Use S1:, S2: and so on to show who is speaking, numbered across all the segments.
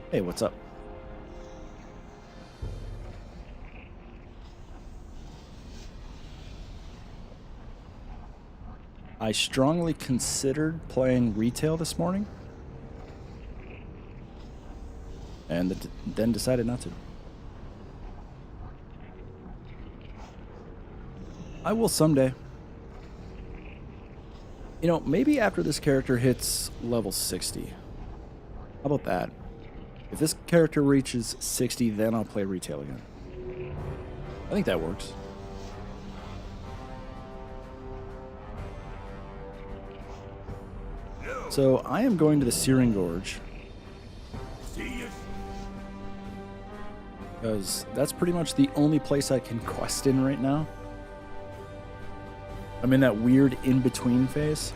S1: Hey, what's up? I strongly considered playing retail this morning, and then decided not to. I will someday. You know, maybe after this character hits level 60. How about that? If this character reaches 60, then I'll play retail again. I think that works. So I am going to the Searing Gorge. Because that's pretty much the only place I can quest in right now. I'm in that weird in-between phase.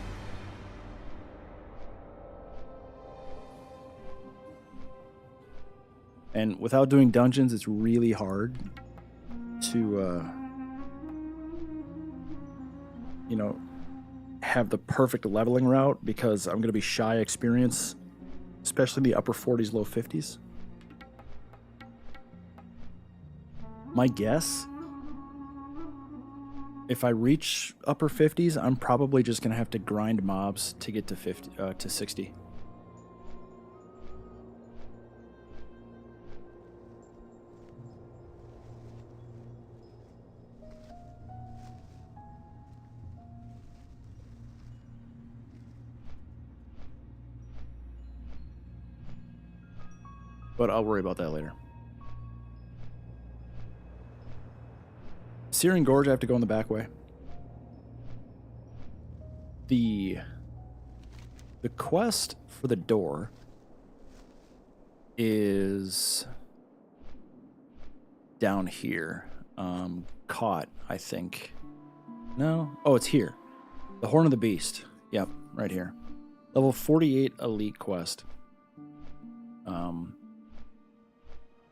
S1: And without doing dungeons, it's really hard to, you know, have the perfect leveling route because I'm going to be shy experience, especially the upper 40s, low 50s. My guess, if I reach upper 50s, I'm probably just going to have to grind mobs to get to 60. But I'll worry about that later. Searing Gorge, I have to go in the back way. The quest for the door is down here. Caught, I think. No? Oh, it's here. The Horn of the Beast. Yep, right here. Level 48 Elite Quest.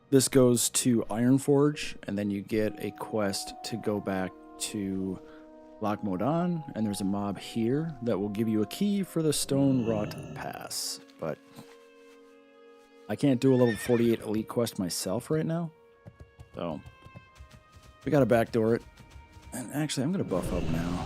S1: This goes to Ironforge, and then you get a quest to go back to Loch Modan, and there's a mob here that will give you a key for the Stone Rot Pass. But I can't do a level 48 Elite quest myself right now, so we gotta backdoor it. And actually, I'm gonna buff up now.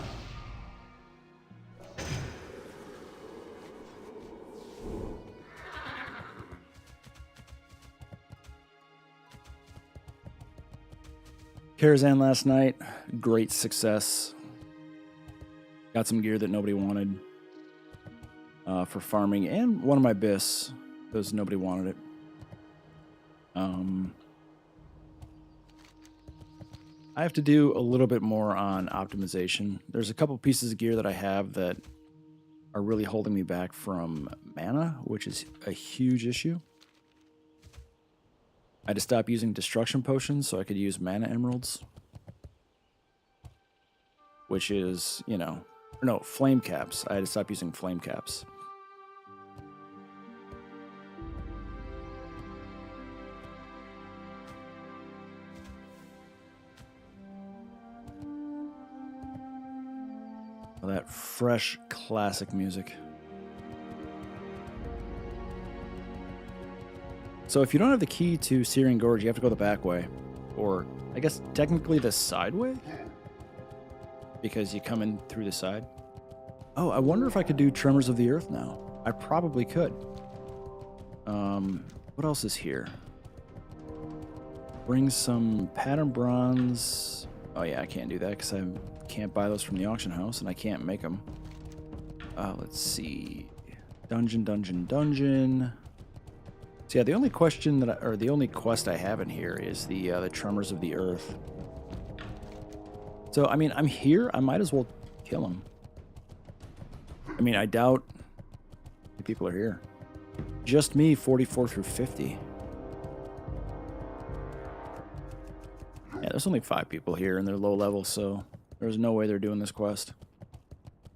S1: Karazhan last night, great success. Got some gear that nobody wanted for farming, and one of my bis, because nobody wanted it. I have to do a little bit more on optimization. There's a couple pieces of gear that I have that are really holding me back from mana, which is a huge issue. I had to stop using destruction potions so I could use mana emeralds. Which is, you know, no, flame caps. I had to stop using flame caps. Oh, that fresh classic music. So if you don't have the key to Searing Gorge, you have to go the back way. Or, I guess, technically the side way? Because you come in through the side. Oh, I wonder if I could do Tremors of the Earth now. I probably could. What else is here? Bring some pattern bronze. Oh yeah, I can't do that because I can't buy those from the auction house and I can't make them. Let's see. Dungeon. So yeah, the only question the only quest I have in here is the Tremors of the Earth. So I mean, I'm here. I might as well kill him. I mean, I doubt the people are here. Just me, 44 through 50. Yeah, there's only 5 people here, and they're low level, so there's no way they're doing this quest.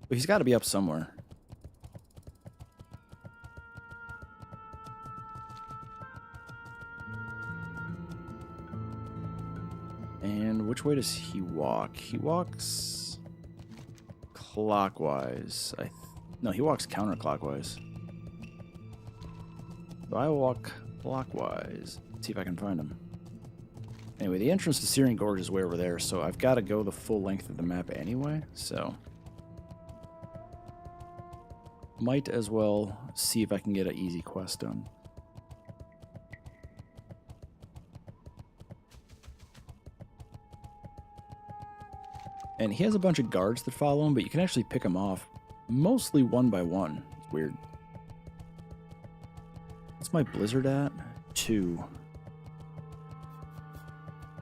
S1: But he's got to be up somewhere. And which way does he walk? He walks clockwise. No, he walks counterclockwise. So I walk clockwise. See if I can find them. Anyway, the entrance to Searing Gorge is way over there, so I've got to go the full length of the map anyway, so... might as well see if I can get an easy quest done. And he has a bunch of guards that follow him, but you can actually pick them off mostly one by one. It's weird. What's my blizzard at? 2.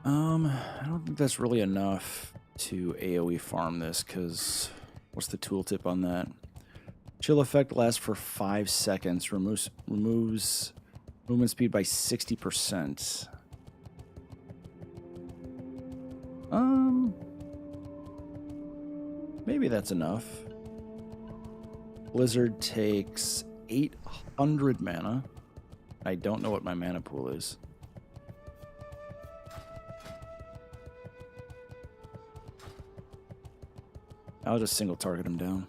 S1: I don't think that's really enough to AoE farm this, because what's the tooltip on that? Chill effect lasts for 5 seconds, removes movement speed by 60%. Maybe that's enough. Blizzard takes 800 mana. I don't know what my mana pool is. I'll just single target him down.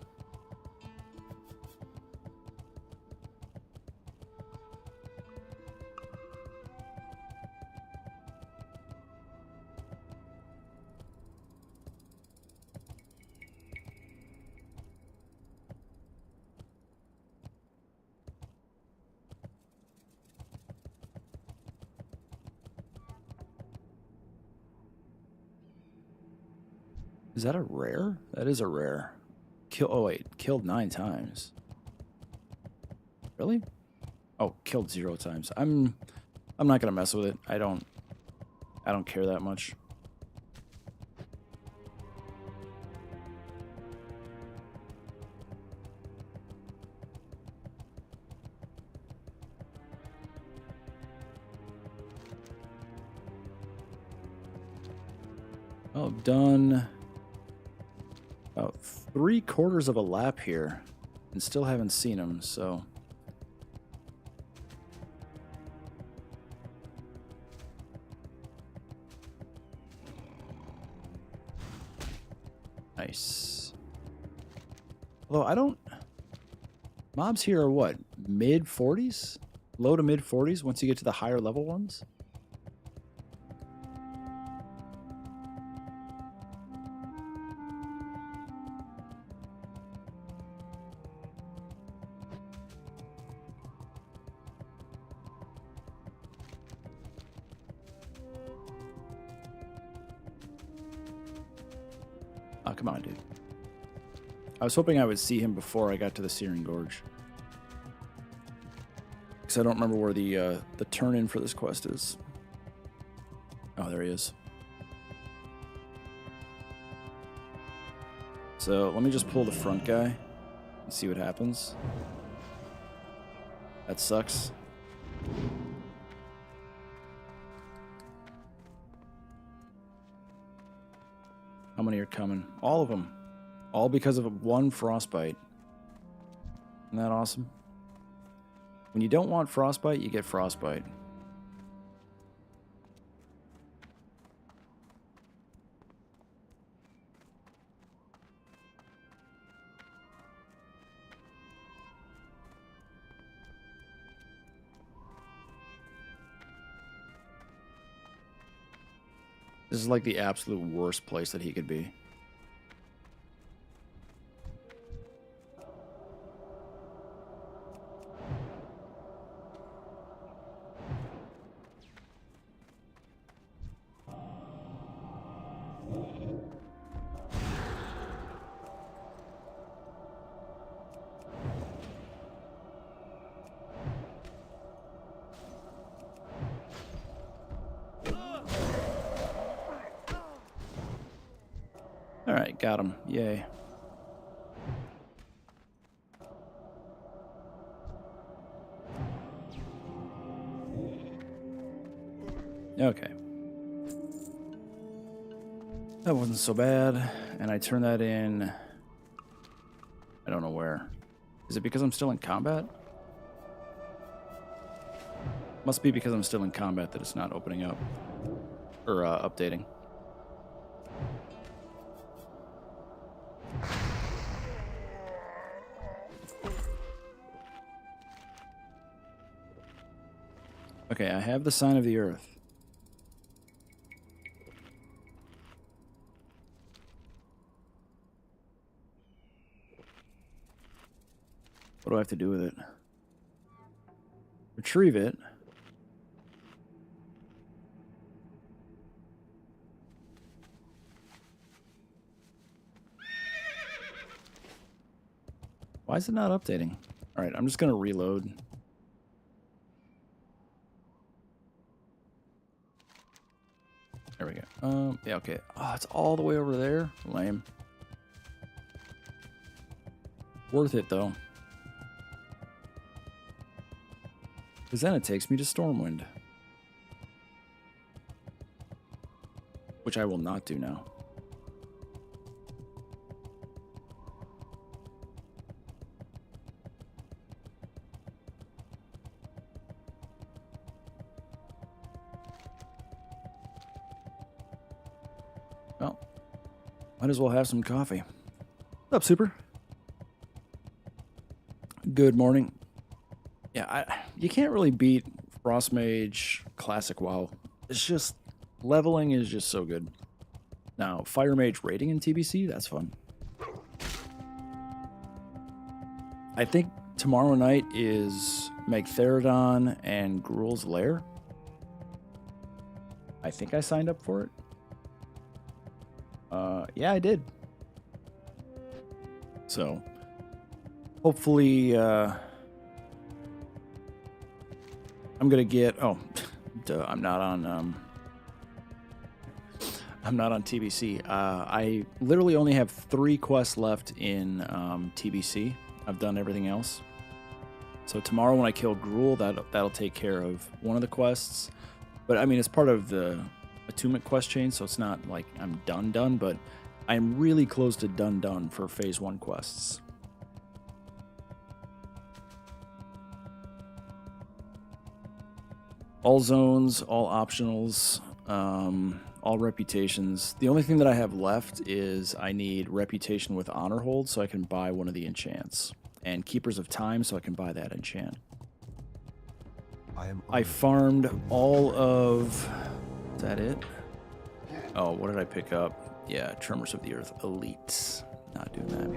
S1: Is that a rare? That is a rare. Oh wait, killed 9 times. Really? Oh, killed 0 times. I'm not gonna mess with it. I don't care that much. Oh, I've done about 3/4 of a lap here and still haven't seen him, so... Nice. Although I don't... Mobs here are what? Mid-40s? Low to mid-40s once you get to the higher level ones? Oh, come on, dude. I was hoping I would see him before I got to the Searing Gorge. Because I don't remember where the turn-in for this quest is. Oh, there he is. So, let me just pull the front guy and see what happens. That sucks. How many are coming? All of them. All because of one frostbite. Isn't that awesome? When you don't want frostbite, you get frostbite. This is like the absolute worst place that he could be. Alright, got him. Yay. Okay. That wasn't so bad. And I turned that in... I don't know where. Is it because I'm still in combat? Must be because I'm still in combat that it's not opening up. Or, updating. Okay, I have the sign of the earth. What do I have to do with it? Retrieve it. Why is it not updating? All right, I'm just going to reload. There we go. Yeah, okay. Oh, it's all the way over there. Lame. Worth it, though. Because then it takes me to Stormwind. Which I will not do now. Well, might as well have some coffee. What's up, Super? Good morning. Yeah, you can't really beat Frostmage Classic WoW. It's just, leveling is just so good. Now, Fire Mage raiding in TBC, that's fun. I think tomorrow night is Megtheridon and Gruul's Lair. I think I signed up for it. Yeah, I did. So, hopefully, I'm gonna get. Oh, duh, I'm not on TBC. I literally only have 3 quests left in TBC. I've done everything else. So tomorrow when I kill Gruul, that'll take care of one of the quests. But I mean, it's part of the attunement quest chain, so it's not like I'm done, but I'm really close to done for phase 1 quests. All zones, all optionals, all reputations. The only thing that I have left is I need reputation with honor hold so I can buy one of the enchants. And Keepers of Time so I can buy that enchant. I farmed all of... Is that it? Oh, what did I pick up? Yeah, Tremors of the Earth Elite. Not doing that.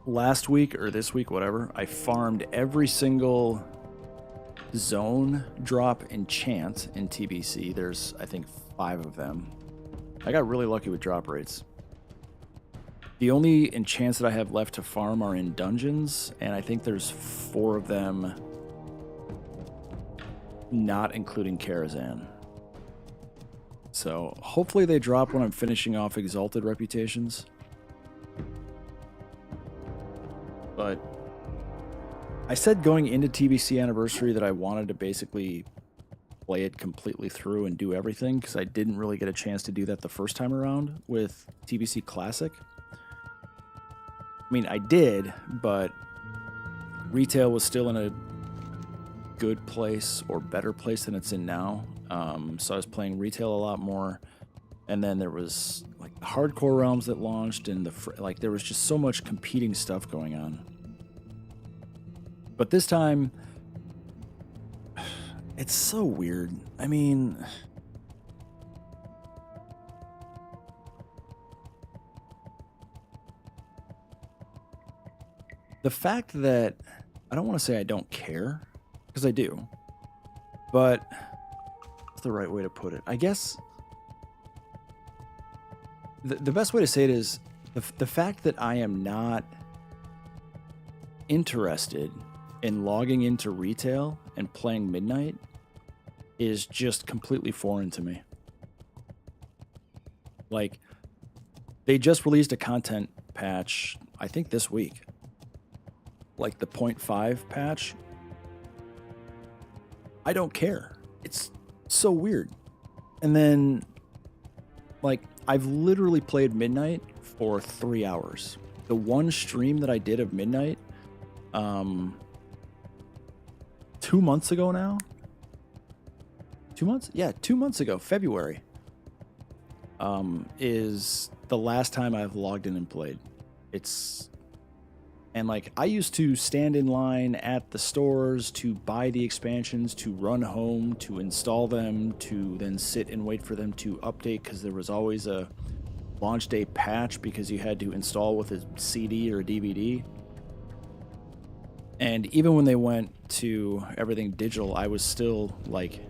S1: Last week, or this week, whatever, I farmed every single zone drop enchant in TBC. There's, I think, 5 of them. I got really lucky with drop rates. The only enchants that I have left to farm are in dungeons, and I think there's 4 of them, not including Karazhan. So hopefully they drop when I'm finishing off Exalted reputations. But I said going into TBC Anniversary that I wanted to basically play it completely through and do everything, because I didn't really get a chance to do that the first time around with TBC Classic. I mean, I did, but retail was still in a good place or better place than it's in now. So I was playing retail a lot more, and then there was like the hardcore realms that launched, and like there was just so much competing stuff going on. But this time, it's so weird. I mean, the fact that I don't want to say I don't care, because I do, but what's the right way to put it? I guess the best way to say it is the fact that I am not interested in logging into retail and playing Midnight is just completely foreign to me. Like, they just released a content patch, I think this week. Like the 0.5 patch. I don't care. It's so weird. And then, like, I've literally played Midnight for 3 hours. The one stream that I did of Midnight, 2 months ago now? 2 months? Yeah, 2 months ago, February, is the last time I've logged in and played. It's And like, I used to stand in line at the stores to buy the expansions, to run home, to install them, to then sit and wait for them to update, because there was always a launch day patch because you had to install with a CD or a DVD. And even when they went to everything digital, I was still like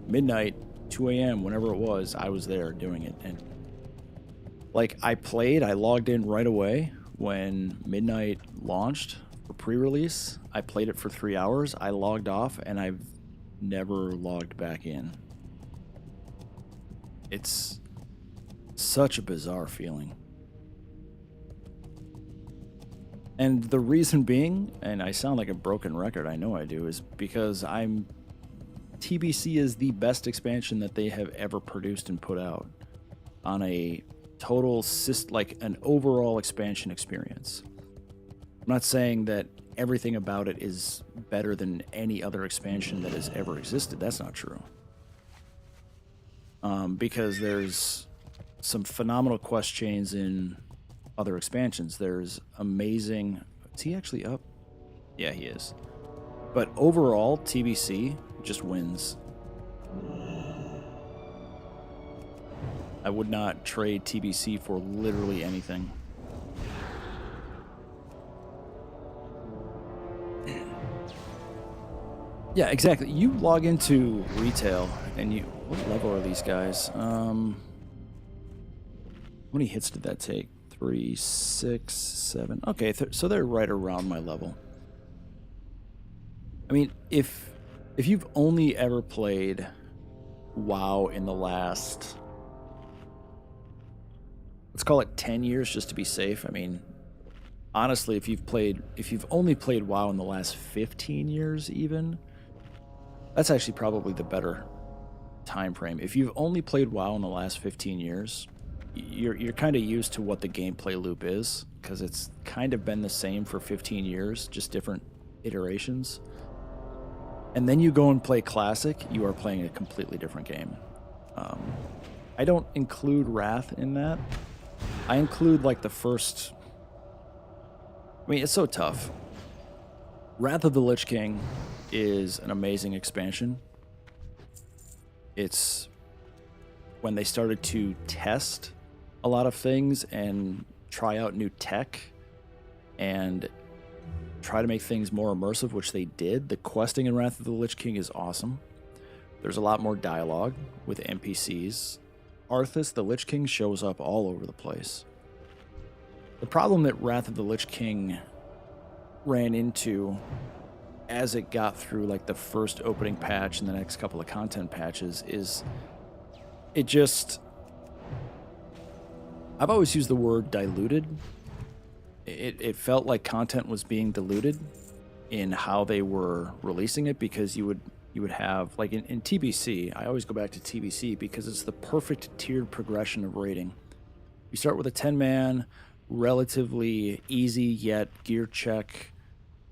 S1: midnight, 2 a.m., whenever it was, I was there doing it. And like, I logged in right away when Midnight launched for pre-release. I played it for 3 hours. I logged off and I've never logged back in. It's such a bizarre feeling. And the reason being, and I sound like a broken record, I know I do, is because TBC is the best expansion that they have ever produced and put out on a total, like an overall expansion experience. I'm not saying that everything about it is better than any other expansion that has ever existed. That's not true. Because there's some phenomenal quest chains in other expansions. There's amazing... Is he actually up? Yeah, he is. But overall, TBC just wins. I would not trade TBC for literally anything. Yeah, exactly. You log into retail and you... What level are these guys? How many hits did that take? 3, 6, 7. Okay, so they're right around my level. I mean, if you've only ever played WoW in the last... Let's call it 10 years just to be safe. I mean, honestly, if you've only played WoW in the last 15 years even, that's actually probably the better time frame. If you've only played WoW in the last 15 years, you're kind of used to what the gameplay loop is, because it's kind of been the same for 15 years, just different iterations. And then you go and play Classic, you are playing a completely different game. I don't include Wrath in that. I include like the first... I mean, it's so tough. Wrath of the Lich King is an amazing expansion. It's when they started to test a lot of things and try out new tech and try to make things more immersive, which they did. The questing in Wrath of the Lich King is awesome. There's a lot more dialogue with NPCs. Arthas, the Lich King, shows up all over the place. The problem that Wrath of the Lich King ran into as it got through like the first opening patch and the next couple of content patches is it just... I've always used the word diluted. It felt like content was being diluted in how they were releasing it, because you would have, like in TBC, I always go back to TBC because it's the perfect tiered progression of raiding. You start with a 10-man, relatively easy yet gear check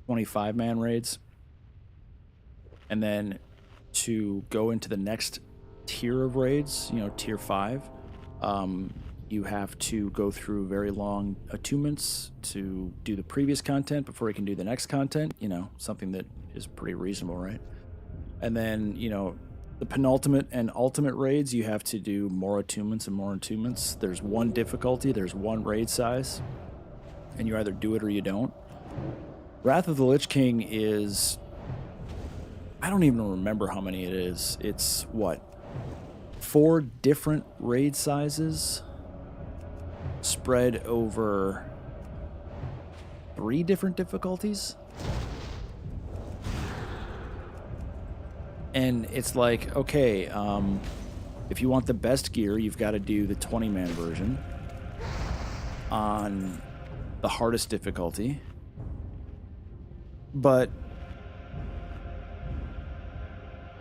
S1: 25-man raids. And then to go into the next tier of raids, tier 5, you have to go through very long attunements to do the previous content before you can do the next content, something that is pretty reasonable, right? And then, the penultimate and ultimate raids, you have to do more attunements and more attunements. There's one difficulty, there's one raid size, and you either do it or you don't. Wrath of the Lich King is... I don't even remember how many it is. It's, 4 different raid sizes spread over 3 different difficulties? And it's like, okay, if you want the best gear, you've got to do the 20-man version on the hardest difficulty. But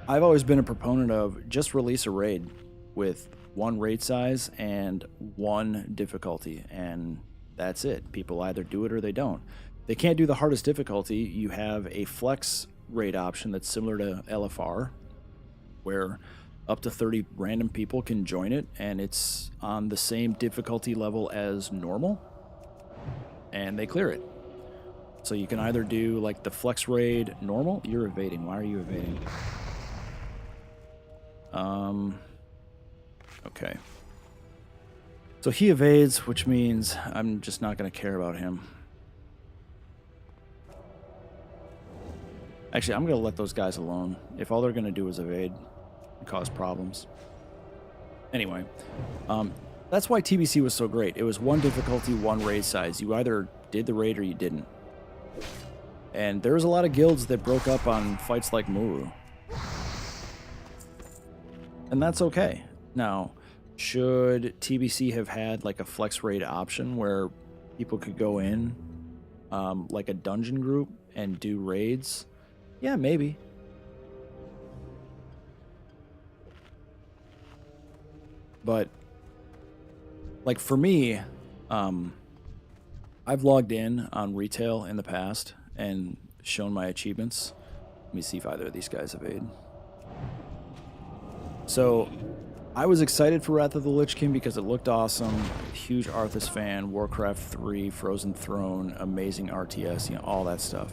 S1: I've always been a proponent of just release a raid with 1 raid size and 1 difficulty, and that's it. People either do it or they don't. They can't do the hardest difficulty. You have a flex raid option that's similar to LFR, where up to 30 random people can join it, and it's on the same difficulty level as normal, and they clear it. So you can either do like the flex raid normal. You're evading. Why are you evading? Okay. So he evades, which means I'm just not going to care about him. Actually, I'm going to let those guys alone. If all they're going to do is evade and cause problems. Anyway, that's why TBC was so great. It was one difficulty, one raid size. You either did the raid or you didn't. And there was a lot of guilds that broke up on fights like Muru. And that's okay. Now, should TBC have had like a flex raid option where people could go in like a dungeon group and do raids? Yeah, maybe. But like for me, I've logged in on retail in the past and shown my achievements. Let me see if either of these guys evade. So I was excited for Wrath of the Lich King because it looked awesome. Huge Arthas fan, Warcraft 3, Frozen Throne, amazing RTS, you know, all that stuff.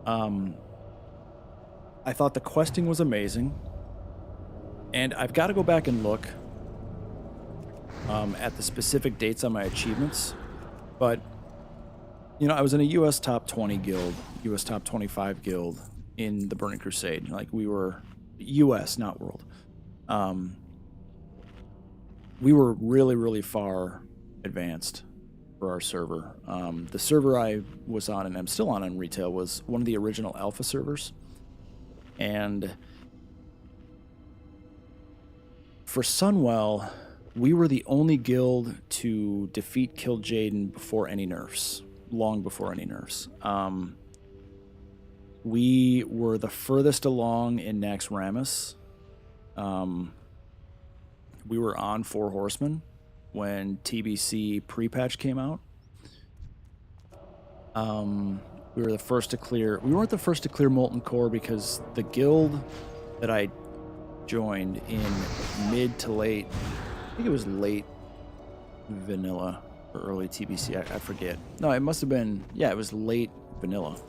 S1: I thought the questing was amazing. And I've got to go back and look at the specific dates on my achievements. But, you know, I was in a US top 20 guild, US top 25 guild in the Burning Crusade. Like, we were US, not world. We were really, really far advanced for our server. The server I was on, and I'm still on retail, was one of the original alpha servers. And for Sunwell, we were the only guild to defeat Kill Jaden before any nerfs, long before any nerfs. We were the furthest along in Nax Ramus. We were on 4 Horsemen when TBC pre-patch came out. We were the first to clear... We weren't the first to clear Molten Core because the guild that I joined in mid to late... I think it was late vanilla or early TBC. I forget. No, it must have been... Yeah, it was late vanilla.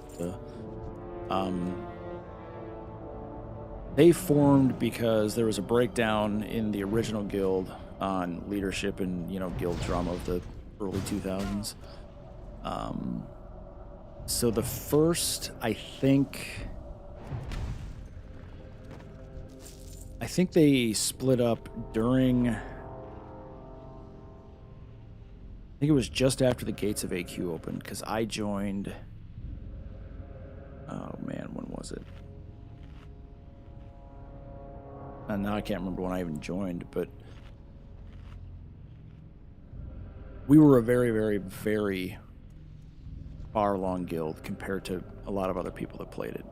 S1: They formed because there was a breakdown in the original guild on leadership and, you know, guild drama of the early 2000s. So the first, I think they split up during... I think it was just after the gates of AQ opened, because I joined... Oh, man, when was it? And now I can't remember when I even joined, but... We were a very, very, very far-along guild compared to a lot of other people that played it.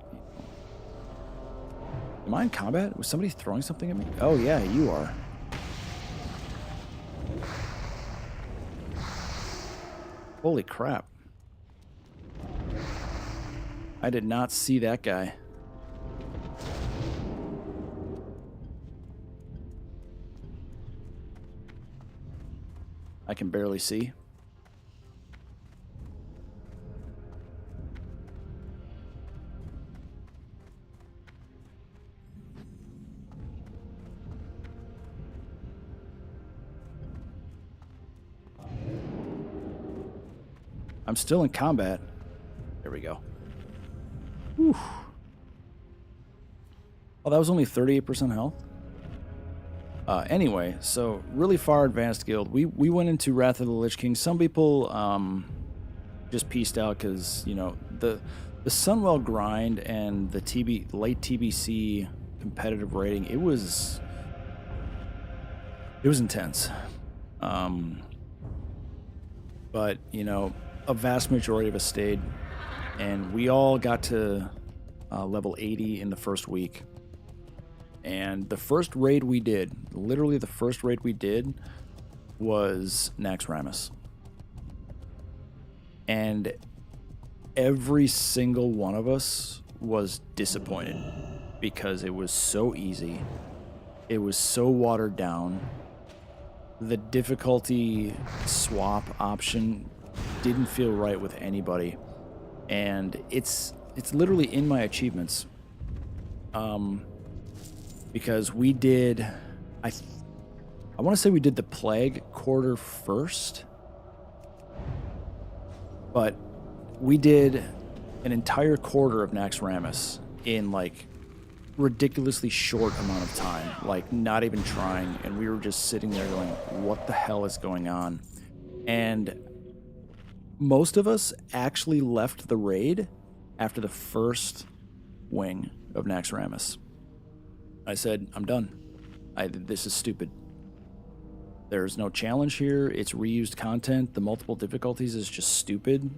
S1: Am I in combat? Was somebody throwing something at me? Oh, yeah, you are. Holy crap. I did not see that guy. I can barely see. I'm still in combat. There we go. Whew. Oh, that was only 38% health? Anyway, so really far advanced guild. We went into Wrath of the Lich King. Some people just pieced out because, you know, the Sunwell grind and the late TBC competitive rating, it was intense. But, you know, a vast majority of us stayed, and we all got to level 80 in the first week. And the first raid we did, literally the first raid we did, was Nax Ramus. And every single one of us was disappointed because it was so easy. It was so watered down. The difficulty swap option didn't feel right with anybody, and it's literally in my achievements. Because we did, I want to say we did the Plague quarter first, but we did an entire quarter of Naxxramas in like ridiculously short amount of time, like not even trying, and we were just sitting there going, what the hell is going on? And most of us actually left the raid after the first wing of Naxxramas. I said, I'm done. This is stupid. There's no challenge here. It's reused content. The multiple difficulties is just stupid.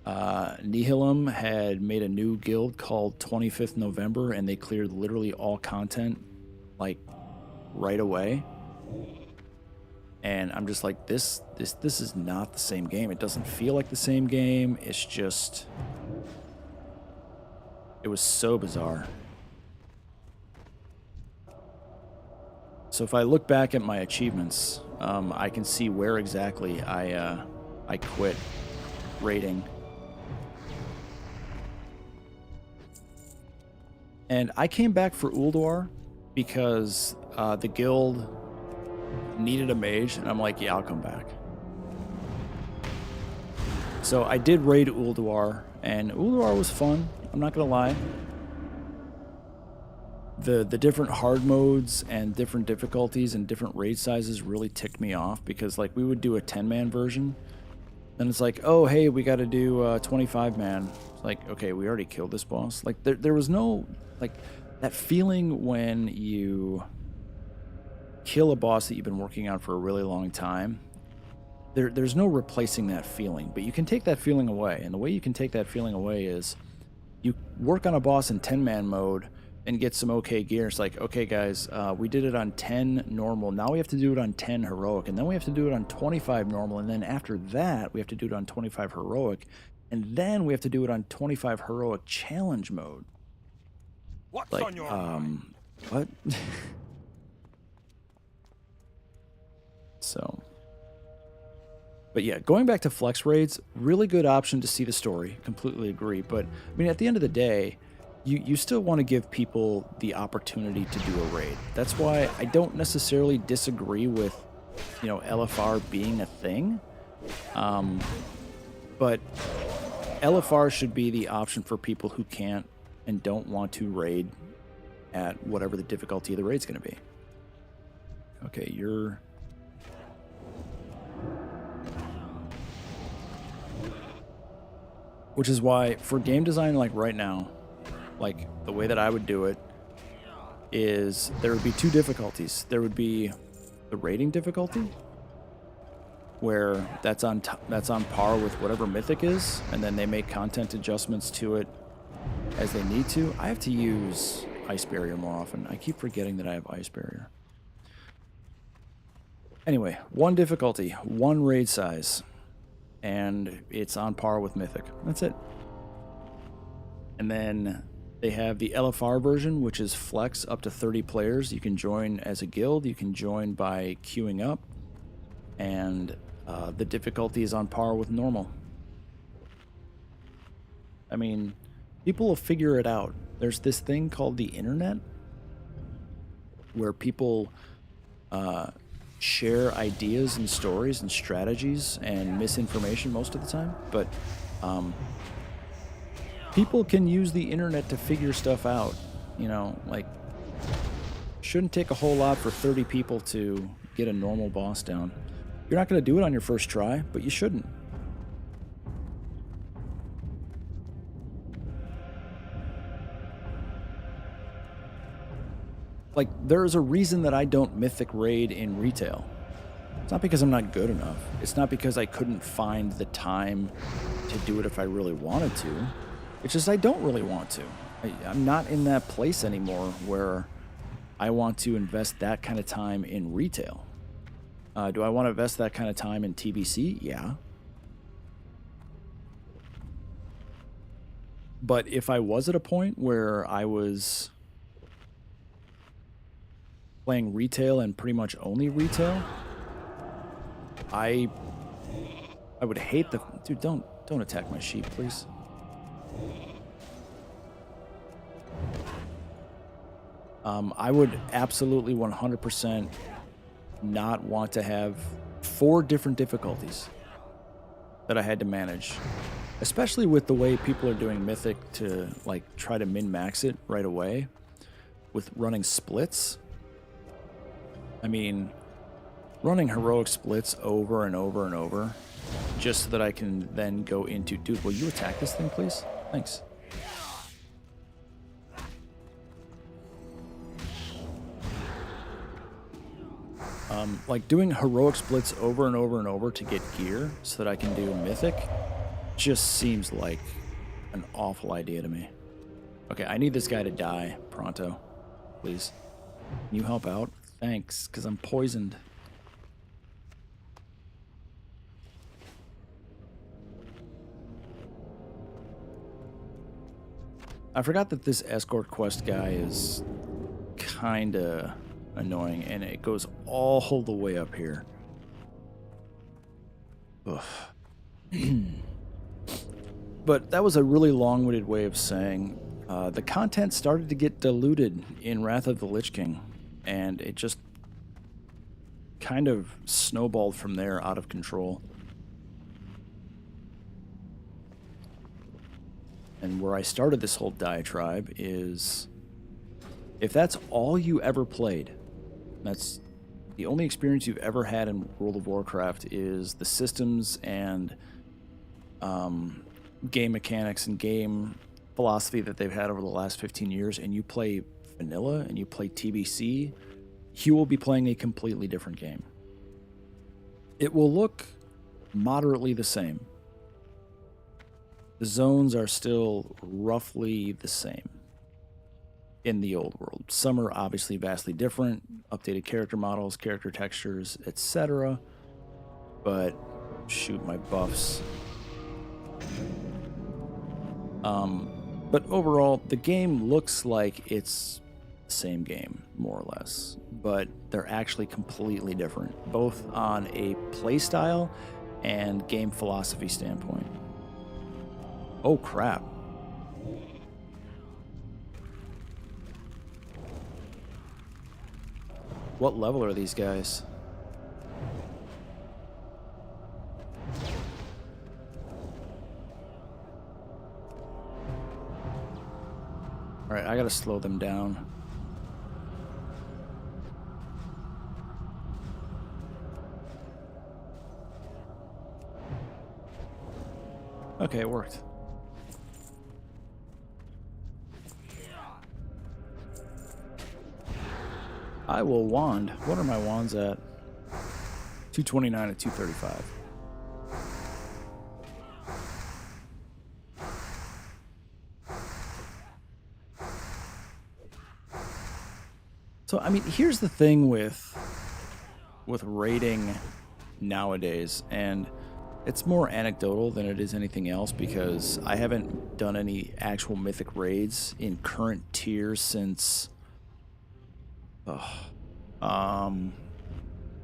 S1: Nihilum had made a new guild called 25th November, and they cleared literally all content like right away. And I'm just like, this is not the same game. It doesn't feel like the same game. It's just, it was so bizarre. So if I look back at my achievements, I can see where exactly I quit raiding. And I came back for Ulduar because the guild needed a mage, and I'm like, yeah, I'll come back. So I did raid Ulduar, and Ulduar was fun. I'm not gonna lie. The different hard modes and different difficulties and different raid sizes really ticked me off, because like we would do a 10-man version, then it's like, oh hey, we got to do 25-man. It's like, okay, we already killed this boss. Like there was no, like, that feeling when you kill a boss that you've been working on for a really long time. There's no replacing that feeling, but you can take that feeling away, and the way you can take that feeling away is you work on a boss in 10-man mode and get some okay gear. It's like, okay guys, we did it on 10 normal, now we have to do it on 10 heroic, and then we have to do it on 25 normal, and then after that we have to do it on 25 heroic, and then we have to do it on 25 heroic challenge mode.
S2: What's
S1: like,
S2: on your mind?
S1: What? So, but yeah, going back to flex raids, really good option to see the story, completely agree, but I mean, at the end of the day, you still want to give people the opportunity to do a raid. That's why I don't necessarily disagree with, you know, LFR being a thing. But LFR should be the option for people who can't and don't want to raid at whatever the difficulty of the raid's going to be. Okay, you're... Which is why, for game design, like right now, like the way that I would do it is there would be two difficulties. There would be the raiding difficulty, where that's on par with whatever Mythic is, and then they make content adjustments to it as they need to. I have to use Ice Barrier more often. I keep forgetting that I have Ice Barrier. Anyway, one difficulty, one raid size, and it's on par with Mythic. That's it. And then they have the LFR version, which is flex up to 30 players. You can join as a guild. You can join by queuing up. And the difficulty is on par with normal. I mean, people will figure it out. There's this thing called the internet, where people share ideas and stories and strategies and misinformation most of the time. But people can use the internet to figure stuff out, you know, like, shouldn't take a whole lot for 30 people to get a normal boss down. You're not going to do it on your first try, but you shouldn't. Like, there's a reason that I don't Mythic raid in retail. It's not because I'm not good enough. It's not because I couldn't find the time to do it if I really wanted to. It's just I don't really want to. I'm not in that place anymore where I want to invest that kind of time in retail. Do I want to invest that kind of time in TBC? Yeah. But if I was at a point where I was playing retail and pretty much only retail, I I would hate the dude. Don't attack my sheep, please. I would absolutely 100% not want to have 4 different difficulties that I had to manage, especially with the way people are doing Mythic to like try to min-max it right away with running splits. I mean, running heroic splits over and over and over just so that I can then go into... Dude, will you attack this thing, please? Thanks. Like doing heroic splits over and over and over to get gear so that I can do Mythic just seems like an awful idea to me. Okay, I need this guy to die pronto, please. Can you help out? Thanks, because I'm poisoned. I forgot that this escort quest guy is kinda annoying, and it goes all the way up here. Ugh. But that was a really long-winded way of saying the content started to get diluted in Wrath of the Lich King, and it just kind of snowballed from there out of control. And where I started this whole diatribe is, if that's all you ever played, that's the only experience you've ever had in World of Warcraft is the systems and game mechanics and game philosophy that they've had over the last 15 years, and you play vanilla and you play TBC, you will be playing a completely different game. It will look moderately the same. The zones are still roughly the same in the old world. Some are obviously vastly different, updated character models, character textures, etc. But shoot, my buffs. But overall, the game looks like it's the same game, more or less. But they're actually completely different, both on a playstyle and game philosophy standpoint. Oh, crap. What level are these guys? Alright, I gotta slow them down. Okay, it worked. I will wand. What are my wands at? 229 and 235. So, I mean, here's the thing with raiding nowadays, and it's more anecdotal than it is anything else because I haven't done any actual mythic raids in current tiers since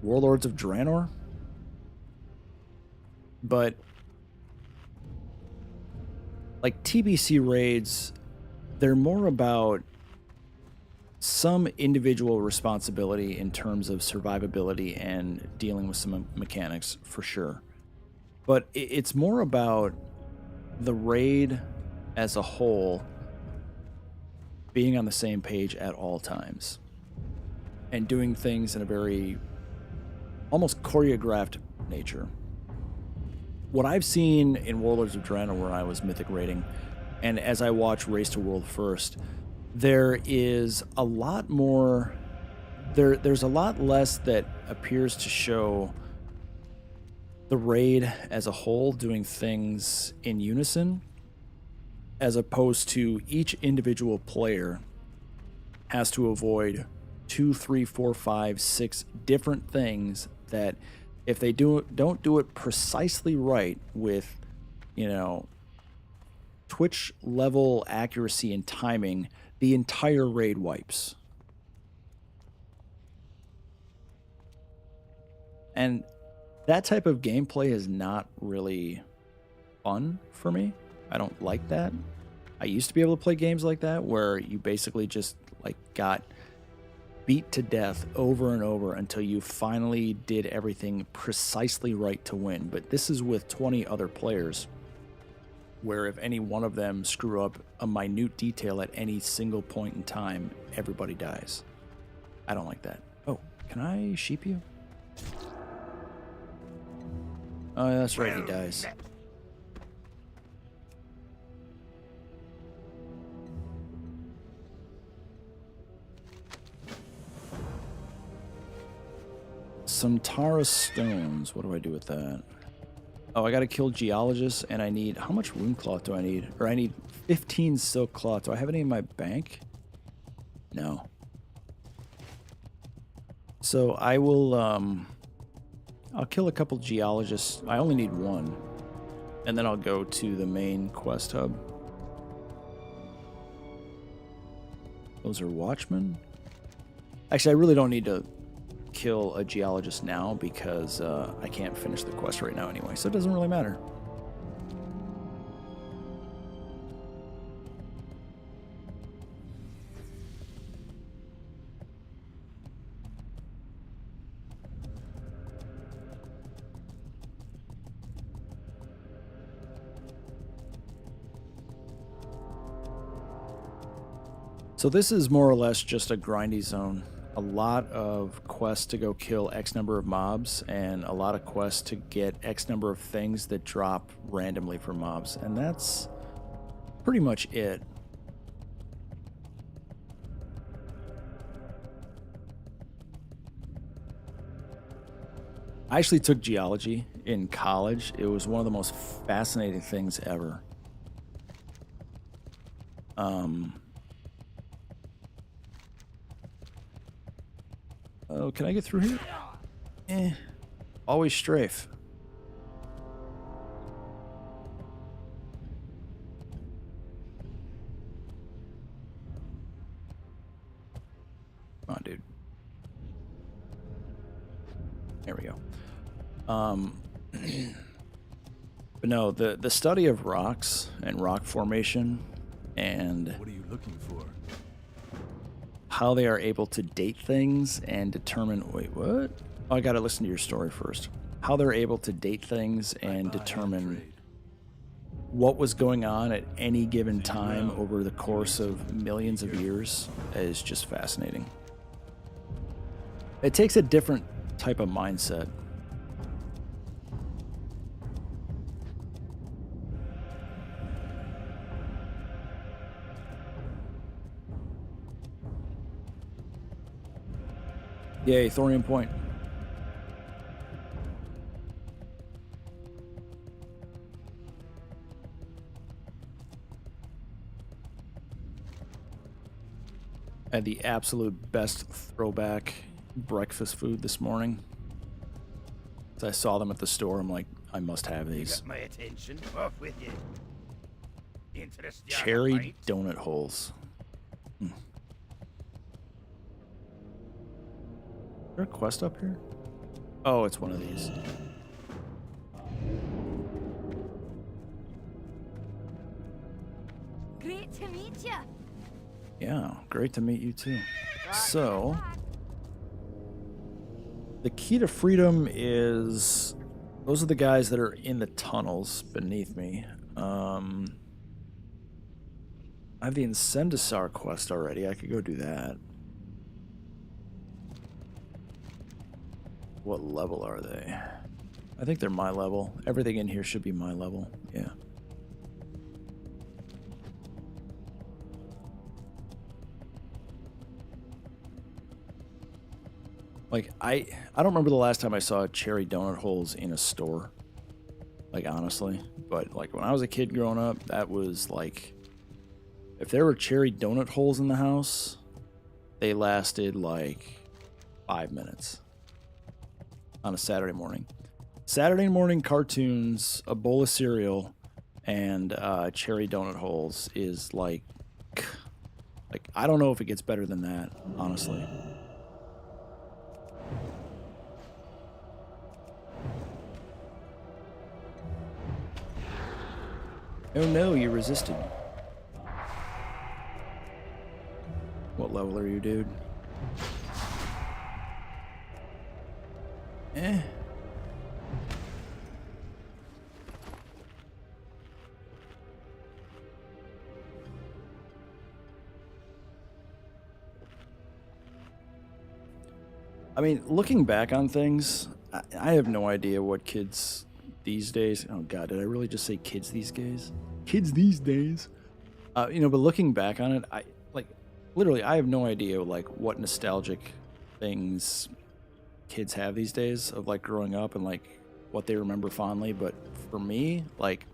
S1: Warlords of Draenor. But like TBC raids, they're more about some individual responsibility in terms of survivability and dealing with some mechanics for sure. But it's more about the raid as a whole being on the same page at all times and doing things in a very almost choreographed nature. What I've seen in Warlords of Draenor where I was mythic raiding, and as I watch Race to World First, there is a lot more, there's a lot less that appears to show the raid as a whole doing things in unison, as opposed to each individual player has to avoid 2, 3, 4, 5, 6 different things that if they don't do it precisely right with, you know, Twitch level accuracy and timing, the entire raid wipes. And that type of gameplay is not really fun for me. I don't like that. I used to be able to play games like that where you basically just like got beat to death over and over until you finally did everything precisely right to win. But this is with 20 other players, where if any one of them screw up a minute detail at any single point in time, everybody dies. I don't like that. Oh, can I sheep you? Oh, that's right, he dies. Some Tara stones. What do I do with that? Oh, I gotta kill geologists, and I need... How much rune cloth do I need? Or I need 15 silk cloth. Do I have any in my bank? No. So I will, I'll kill a couple geologists. I only need one. And then I'll go to the main quest hub. Those are watchmen? Actually, I really don't need to kill a geologist now because I can't finish the quest right now anyway, so it doesn't really matter. So this is more or less just a grindy zone. A lot of quests to go kill X number of mobs, and a lot of quests to get X number of things that drop randomly for mobs, and that's pretty much it. I actually took geology in college. It was one of the most fascinating things ever. Oh, can I get through here? Always strafe. Come on, dude. There we go. But no, the study of rocks and rock formation and
S2: What are you looking for?
S1: how they are able to date things and determine... Wait, what? Oh, I gotta listen to your story first. How they're able to date things and determine what was going on at any given time over the course of millions of years is just fascinating. It takes a different type of mindset. Yay, Thorium Point. I had the absolute best throwback breakfast food this morning. As I saw them at the store, I'm like, I must have these.
S3: Got my attention. Off with you. Interest you
S1: Cherry donut holes. Is there a quest up here? Oh, it's one of these.
S4: Great to meet you.
S1: Yeah, great to meet you too. So, the key to freedom is... Those are the guys that are in the tunnels beneath me. I have the Incendisar quest already. I could go do that. What level are they? I think they're my level. Everything in here should be my level. Yeah. Like, I don't remember the last time I saw cherry donut holes in a store. Like, honestly. But, like, when I was a kid growing up, that was, like... If there were cherry donut holes in the house, they lasted, like, 5 minutes. On a Saturday morning. Saturday morning cartoons, a bowl of cereal, and cherry donut holes is, like... Like, I don't know if it gets better than that, honestly. Oh no, you resisted. What level are you, dude? Eh. I mean, looking back on things, I have no idea what kids these days. Oh God, did I really just say kids these days? Kids these days. You know, but looking back on it, I like literally I have no idea like what nostalgic things kids have these days of like growing up and like what they remember fondly. But for me, like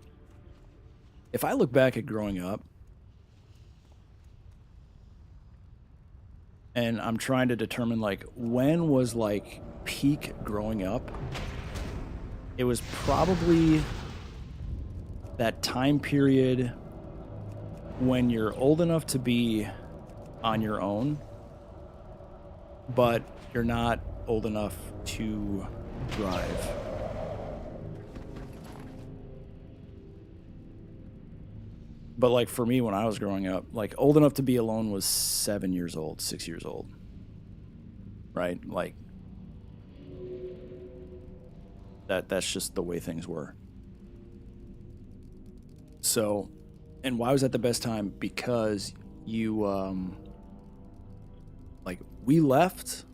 S1: if I look back at growing up and I'm trying to determine like when was like peak growing up, it was probably that time period when you're old enough to be on your own, but you're not old enough to drive. But like for me, when I was growing up, like old enough to be alone was 7 years old, 6 years old. Right? Like that's just the way things were. So, and why was that the best time? Because you like we left,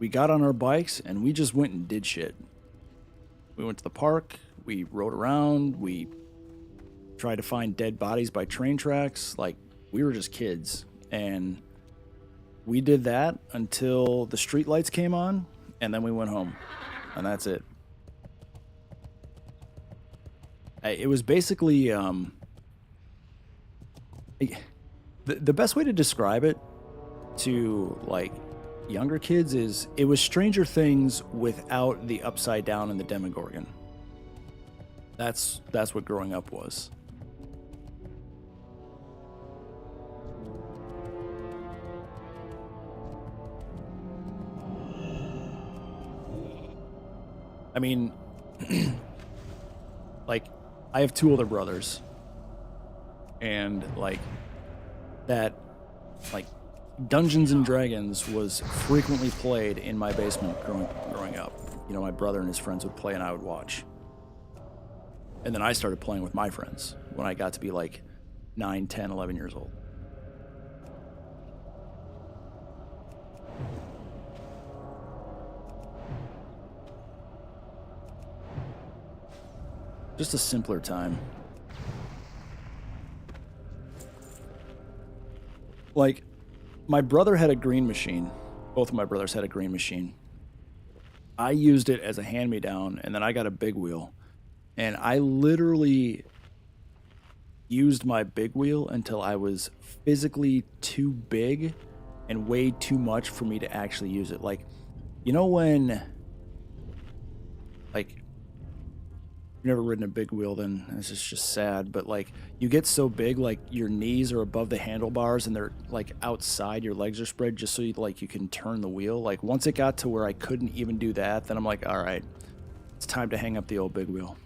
S1: we got on our bikes and we just went and did shit. We went to the park, we rode around, we tried to find dead bodies by train tracks. Like we were just kids, and we did that until the street lights came on, and then we went home, and that's it. It was basically the best way to describe it to like younger kids is it was Stranger Things without the upside down and the Demogorgon. That's what growing up was. I mean, like, I have two older brothers, and like that, like Dungeons and Dragons was frequently played in my basement growing up. You know, my brother and his friends would play, and I would watch. And then I started playing with my friends when I got to be like 9, 10, 11 years old. Just a simpler time. Like, my brother had a green machine. Both of my brothers had a green machine. I used it as a hand-me-down, and then I got a big wheel. And I literally used my big wheel until I was physically too big and weighed too much for me to actually use it. Like, you know when, like, you've never ridden a big wheel, then this is just sad, but like you get so big, like your knees are above the handlebars and they're like outside, your legs are spread just so you can turn the wheel. Like once it got to where I couldn't even do that, then I'm like, all right, it's time to hang up the old big wheel.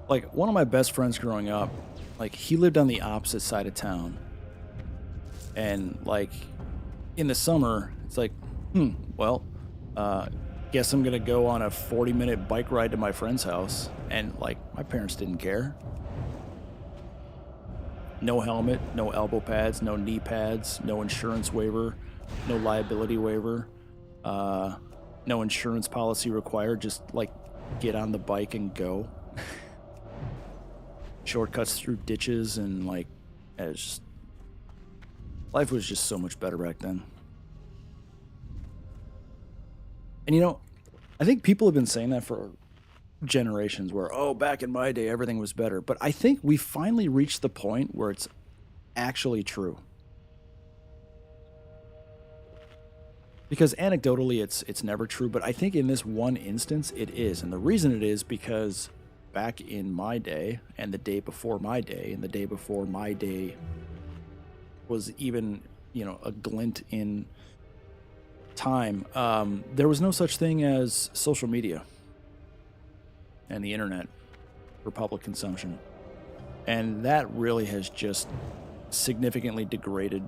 S1: Like one of my best friends growing up, like he lived on the opposite side of town, and like in the summer it's like well, guess I'm gonna go on a 40-minute bike ride to my friend's house. And like my parents didn't care. No helmet, no elbow pads, no knee pads, no insurance waiver, no liability waiver, no insurance policy required, just like get on the bike and go. Shortcuts through ditches, and like it's just, life was just so much better back then. And you know, I think people have been saying that for generations where, oh, back in my day everything was better, but I think we finally reached the point where it's actually true. Because anecdotally it's never true, but I think in this one instance it is. And the reason it is because back in my day, and the day before my day, and the day before my day was even, you know, a glint in time, there was no such thing as social media and the internet for public consumption. And that really has just significantly degraded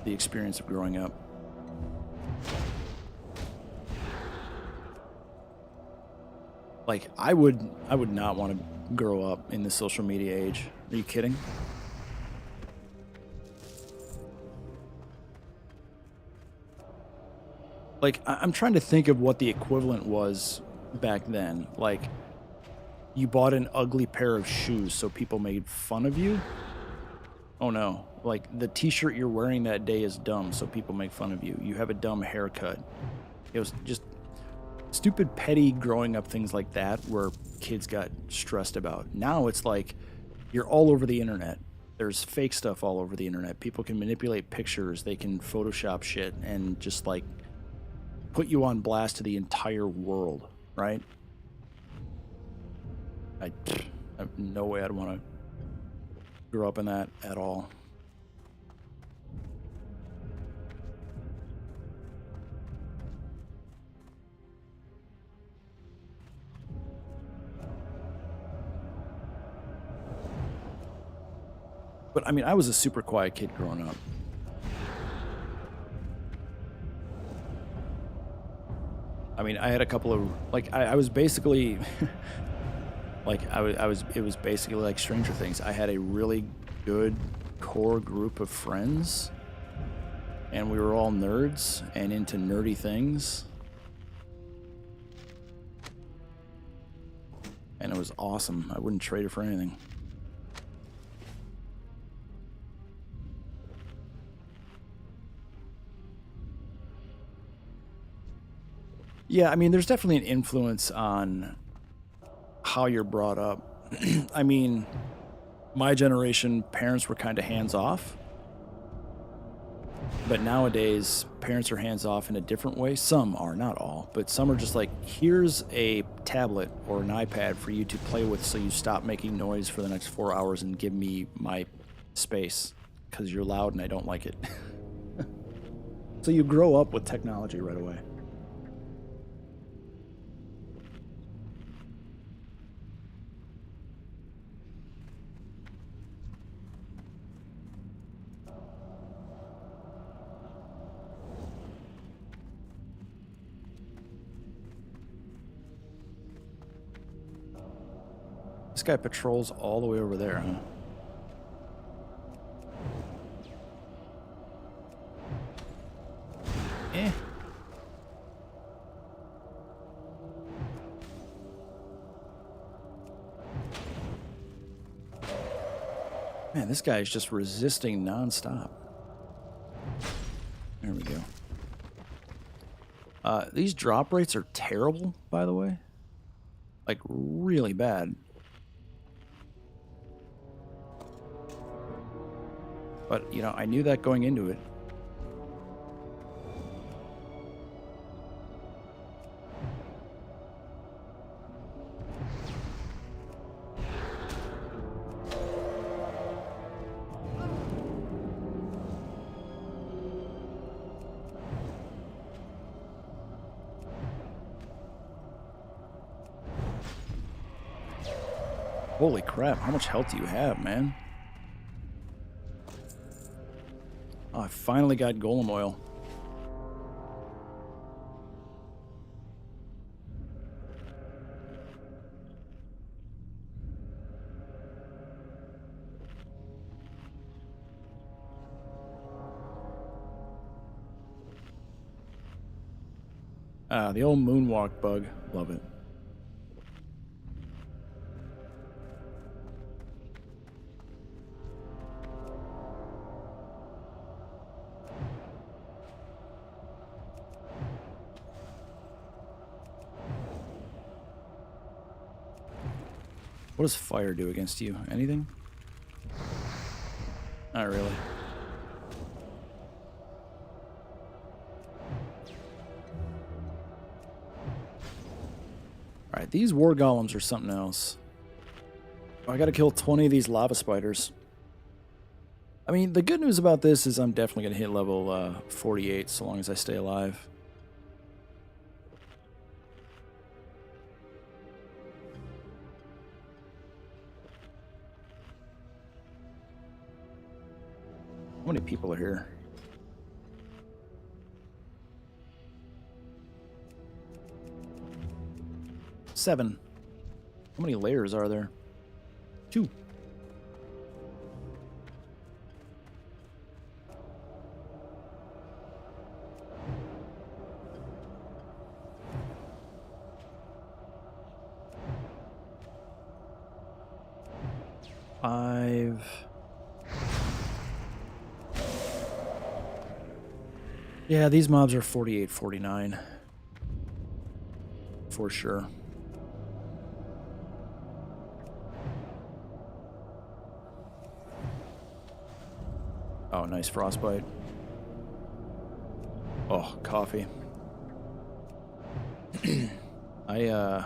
S1: the experience of growing up. Like, I would not want to grow up in the social media age. Are you kidding? Like, I'm trying to think of what the equivalent was back then. Like, you bought an ugly pair of shoes so people made fun of you? Oh no. Like, the t-shirt you're wearing that day is dumb so people make fun of you. You have a dumb haircut. It was just stupid, petty growing up things like that where kids got stressed about. Now it's like you're all over the internet. There's fake stuff all over the internet. People can manipulate pictures. They can Photoshop shit and just like put you on blast to the entire world, right? I have no way I'd want to grow up in that at all. But I mean, I was a super quiet kid growing up. I mean, I had a couple of, like, I was basically, like, it was basically like Stranger Things. I had a really good core group of friends, and we were all nerds and into nerdy things. And it was awesome. I wouldn't trade it for anything. Yeah, I mean, there's definitely an influence on how you're brought up. I mean, my generation, parents were kind of hands off. But nowadays, parents are hands off in a different way. Some are, not all, but some are just like, here's a tablet or an iPad for you to play with so you stop making noise for the next 4 hours and give me my space because you're loud and I don't like it. So you grow up with technology right away. This guy patrols all the way over there, huh? Eh. Man, this guy is just resisting nonstop. There we go. These drop rates are terrible, by the way. Like, really bad. But, you know, I knew that going into it. Holy crap, how much health do you have, man? Oh, I finally got golem oil. Ah, the old moonwalk bug. Love it. What does fire do against you? Anything? Not really. Alright, these war golems are something else. I gotta kill 20 of these lava spiders. I mean, the good news about this is I'm definitely gonna hit level 48 so long as I stay alive. How many people are here? Seven. How many layers are there? 2. Five. Yeah, these mobs are 48, 49. For sure. Oh, nice frostbite. Oh, coffee. I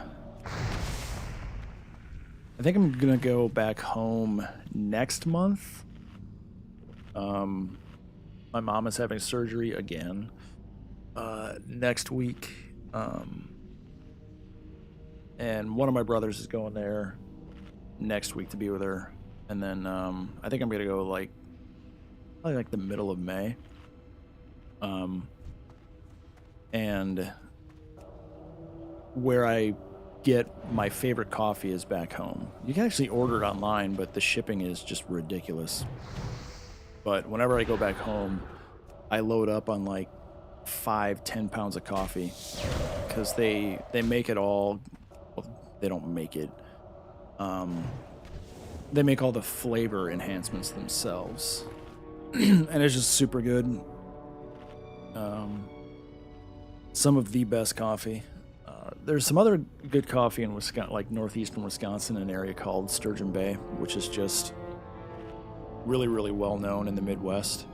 S1: think I'm gonna go back home next month. My mom is having surgery again next week. And one of my brothers is going there next week to be with her. And then I think I'm gonna go probably like the middle of May. And where I get my favorite coffee is back home. You can actually order it online, but the shipping is just ridiculous. But whenever I go back home, I load up on like 5-10 pounds of coffee because they make it all. Well, they don't make it. They make all the flavor enhancements themselves, and it's just super good. Some of the best coffee. There's some other good coffee in Wisconsin, like northeastern Wisconsin, an area called Sturgeon Bay, which is just really, really well known in the Midwest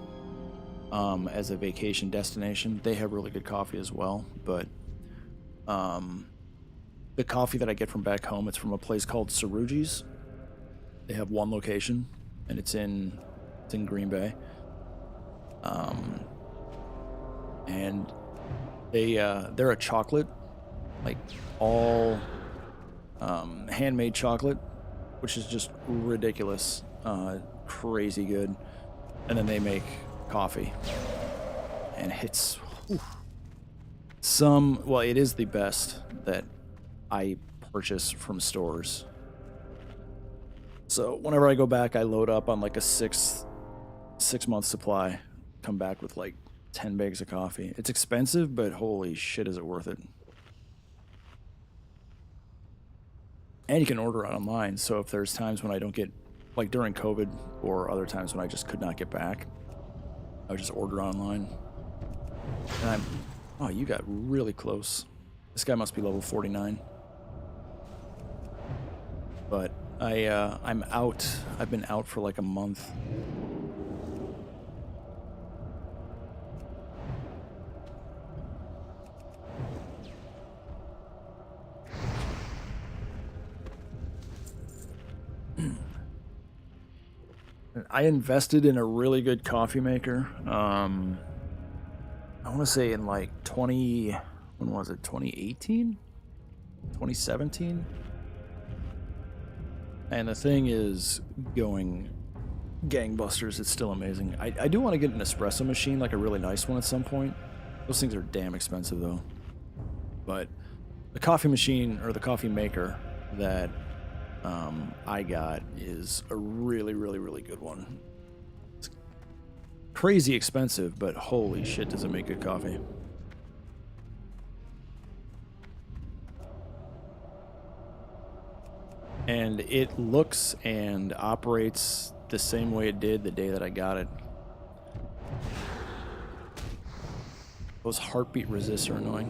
S1: as a vacation destination. They have really good coffee as well, but the coffee that I get from back home, it's from a place called Saruji's. They have one location, and it's in Green Bay. And they're a chocolate, like all handmade chocolate, which is just ridiculous, crazy good. And then they make coffee, and it's well, it is the best that I purchase from stores. So whenever I go back, I load up on like a 6-month supply, come back with like 10 bags of coffee. It's expensive, but holy shit, is it worth it. And you can order it online, so if there's times when I don't get, like during COVID or other times when I just could not get back, I would just order online. And oh, you got really close. This guy must be level 49. But I'm out. I've been out for like a month. I invested in a really good coffee maker. I want to say in like when was it? 2018? 2017? And the thing is going gangbusters. It's still amazing. I do want to get an espresso machine, like a really nice one at some point. Those things are damn expensive though. But the coffee machine, or the coffee maker that I got, is a really, really, really good one. It's crazy expensive, but holy shit, does it make good coffee. And it looks and operates the same way it did the day that I got it. Those heartbeat resists are annoying.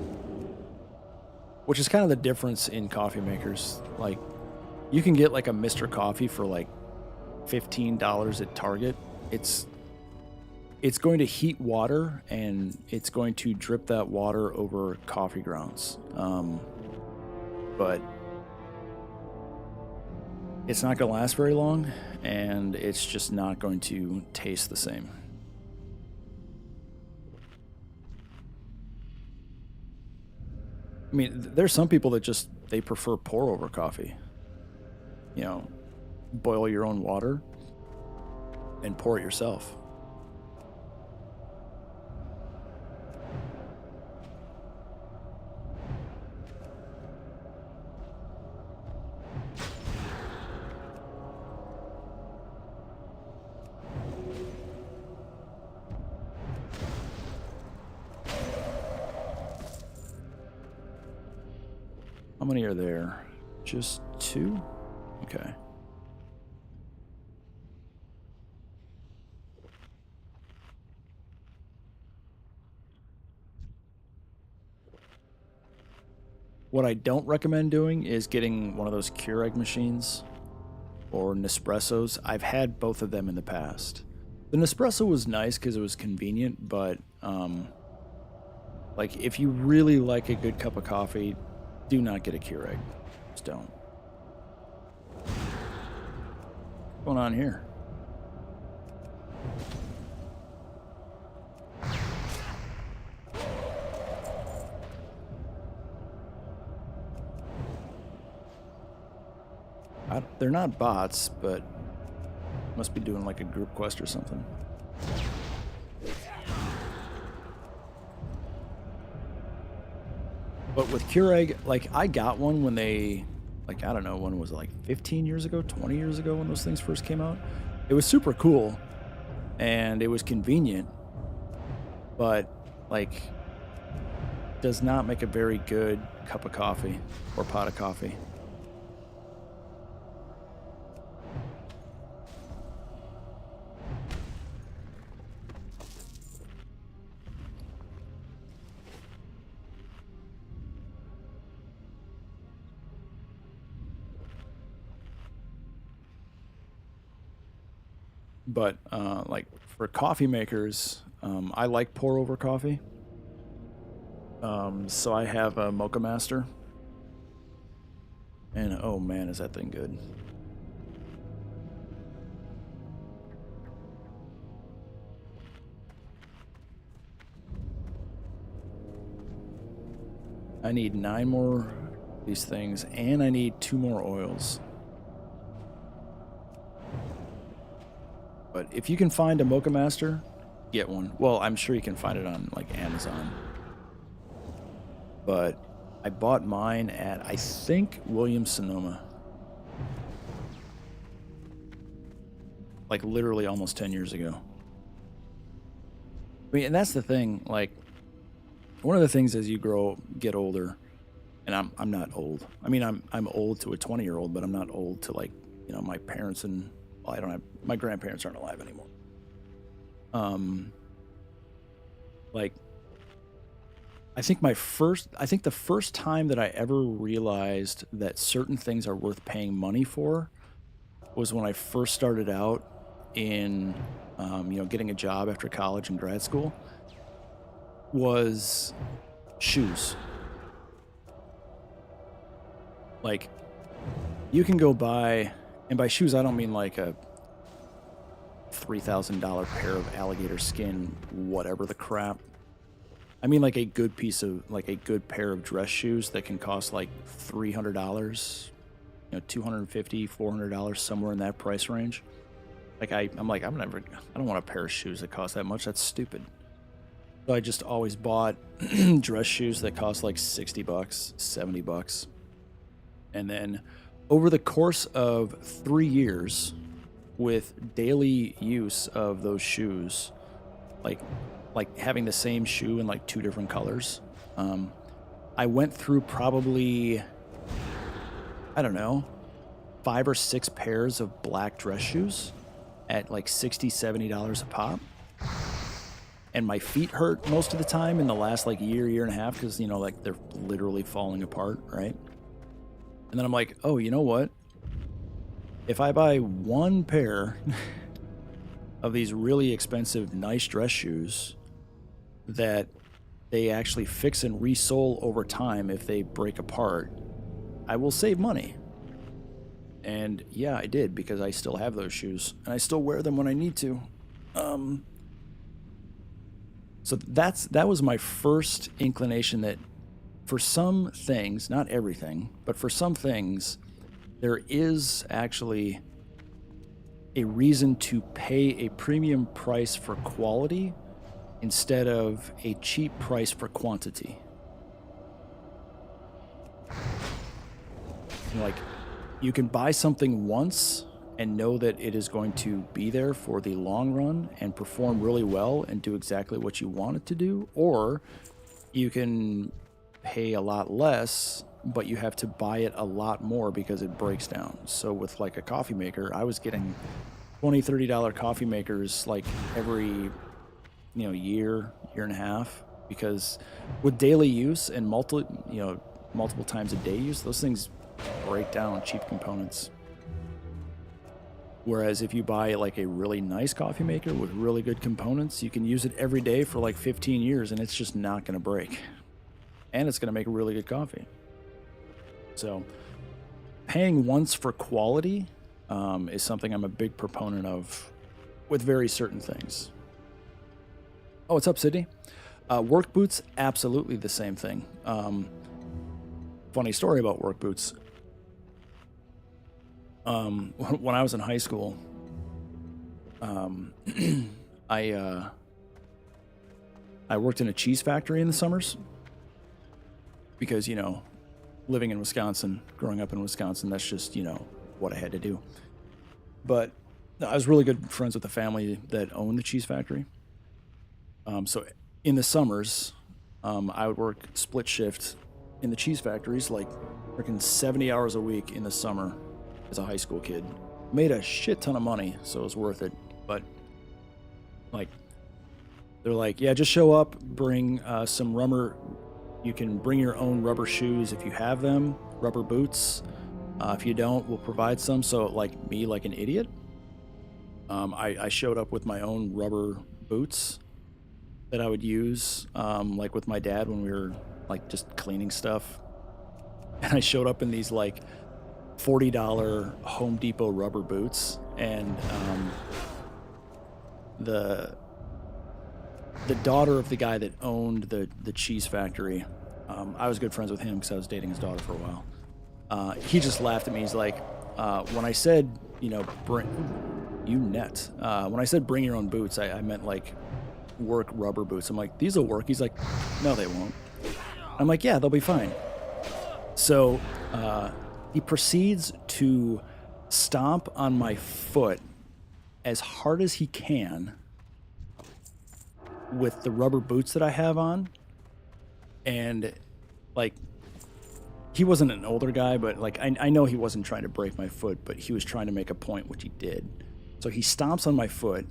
S1: Which is kind of the difference in coffee makers. Like, you can get like a Mr. Coffee for like $15 at Target. It's going to heat water, and it's going to drip that water over coffee grounds. But it's not going to last very long, and it's just not going to taste the same. I mean, there's some people that just, they prefer pour over coffee. You know, boil your own water and pour it yourself. How many are there? Just 2? Okay. What I don't recommend doing is getting one of those Keurig machines or Nespressos. I've had both of them in the past. The Nespresso was nice because it was convenient, but like if you really like a good cup of coffee, do not get a Keurig. Just don't. What's going on here? They're not bots, but must be doing like a group quest or something. But with Keurig, like I got one when they, like I don't know, when was it, like 15 years ago, 20 years ago when those things first came out? It was super cool and it was convenient, but like does not make a very good cup of coffee or pot of coffee. But like for coffee makers, I like pour over coffee. So I have a Mocha Master, and oh man, is that thing good! I need 9 more of these things, and I need 2 more oils. But if you can find a Mocha Master, get one. Well, I'm sure you can find it on like Amazon. But I bought mine at, I think, Williams-Sonoma. Like literally almost 10 years ago. I mean, and that's the thing, like one of the things as you get older, and I'm not old. I mean, I'm old to a 20-year-old, but I'm not old to like, you know, my parents and well, I don't have, my grandparents aren't alive anymore. Like I think the first time that I ever realized that certain things are worth paying money for was when I first started out in, you know, getting a job after college and grad school, was shoes. Like, you can go buy, and by shoes I don't mean like a $3,000 pair of alligator skin, whatever the crap. I mean like a good piece of, like a good pair of dress shoes that can cost like $300, you know, $250, $400, somewhere in that price range. Like I don't want a pair of shoes that cost that much. That's stupid. So I just always bought dress shoes that cost like $60, $70. And then over the course of 3 years with daily use of those shoes, like having the same shoe in like 2 different colors, I went through probably, I don't know, 5 or 6 pairs of black dress shoes at like $60, $70 a pop. And my feet hurt most of the time in the last like year and a half because, you know, like they're literally falling apart, right? And then I'm like, oh, you know what? If I buy 1 pair of these really expensive, nice dress shoes that they actually fix and resole over time if they break apart, I will save money. And yeah, I did, because I still have those shoes and I still wear them when I need to. So that was my first inclination that for some things, not everything, but for some things, there is actually a reason to pay a premium price for quality instead of a cheap price for quantity. Like, you can buy something once and know that it is going to be there for the long run and perform really well and do exactly what you want it to do, or you can pay a lot less, but you have to buy it a lot more because it breaks down. So with like a coffee maker, I was getting $20-$30 coffee makers like every year and a half, because with daily use and multiple times a day use, those things break down cheap components. Whereas if you buy like a really nice coffee maker with really good components, you can use it every day for like 15 years and it's just not going to break. And it's going to make a really good coffee. So paying once for quality is something I'm a big proponent of with very certain things. Oh, what's up, Sydney? Work boots, absolutely the same thing. Funny story about work boots. When I was in high school, I worked in a cheese factory in the summers because, living in Wisconsin, growing up in Wisconsin, that's just, what I had to do. But I was really good friends with the family that owned the cheese factory. So in the summers, I would work split shift in the cheese factories, like freaking 70 hours a week in the summer as a high school kid. Made a shit ton of money, so it was worth it. But they're like, yeah, just show up, bring some rubber. You can bring your own rubber shoes if you have them, rubber boots. If you don't, we'll provide some. So like an idiot, I showed up with my own rubber boots that I would use, like with my dad when we were like just cleaning stuff. And I showed up in these like $40 Home Depot rubber boots, and the daughter of the guy that owned the cheese factory, I was good friends with him because I was dating his daughter for a while. He just laughed at me. He's like, when I said, when I said bring your own boots, I meant like work rubber boots. I'm like, these will work. He's like, no, they won't. I'm like, yeah, they'll be fine. So he proceeds to stomp on my foot as hard as he can with the rubber boots that I have on. And like, he wasn't an older guy, but like, I know he wasn't trying to break my foot, but he was trying to make a point, which he did. So he stomps on my foot,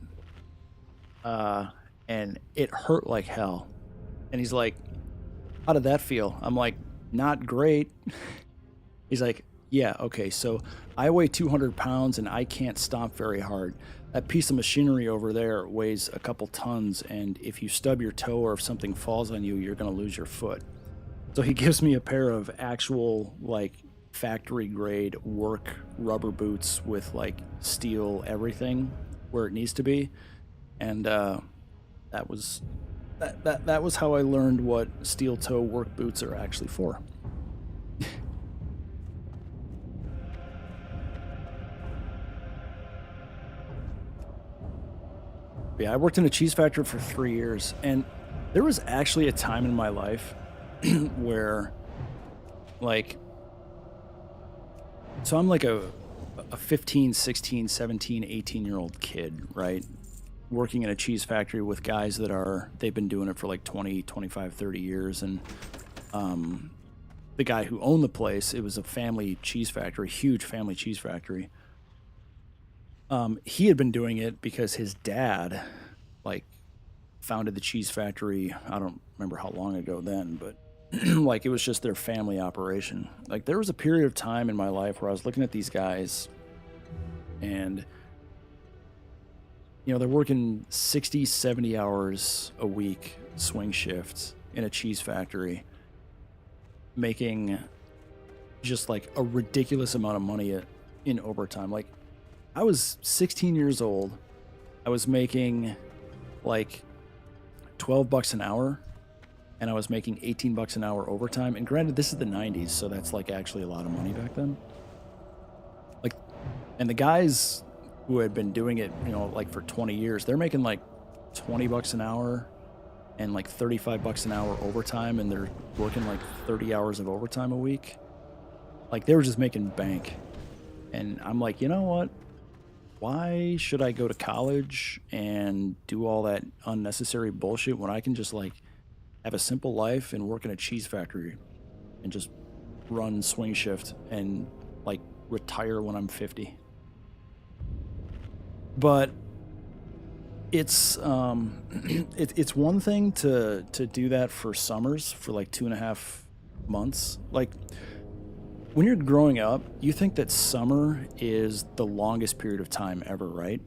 S1: and it hurt like hell. And he's like, how did that feel? I'm like, not great. He's like, yeah, okay, so I weigh 200 pounds and I can't stomp very hard. That piece of machinery over there weighs a couple tons, and if you stub your toe or if something falls on you, you're going to lose your foot. So he gives me a pair of actual, like, factory grade work rubber boots with, like, steel everything where it needs to be. And that was how I learned what steel toe work boots are actually for. Yeah, I worked in a cheese factory for 3 years, and there was actually a time in my life where, like, so I'm like a 15, 16, 17, 18-year-old kid, right? Working in a cheese factory with guys they've been doing it for like 20, 25, 30 years. And the guy who owned the place, it was a family cheese factory, huge family cheese factory. He had been doing it because his dad, like, founded the cheese factory. I don't remember how long ago then, but like, it was just their family operation. Like, there was a period of time in my life where I was looking at these guys and, they're working 60, 70 hours a week, swing shifts in a cheese factory, making just like a ridiculous amount of money in overtime. Like, I was 16 years old. I was making like $12 an hour, and I was making $18 an hour overtime. And granted, this is the 90s, so that's like actually a lot of money back then. Like, and the guys who had been doing it, you know, like for 20 years, they're making like $20 an hour and like $35 an hour overtime, and they're working like 30 hours of overtime a week. Like, they were just making bank. And I'm like, you know what? Why should I go to college and do all that unnecessary bullshit when I can just like have a simple life and work in a cheese factory and just run swing shift and like retire when I'm 50? But it's it's one thing to do that for summers for like 2.5 months. Like, when you're growing up, you think that summer is the longest period of time ever, right?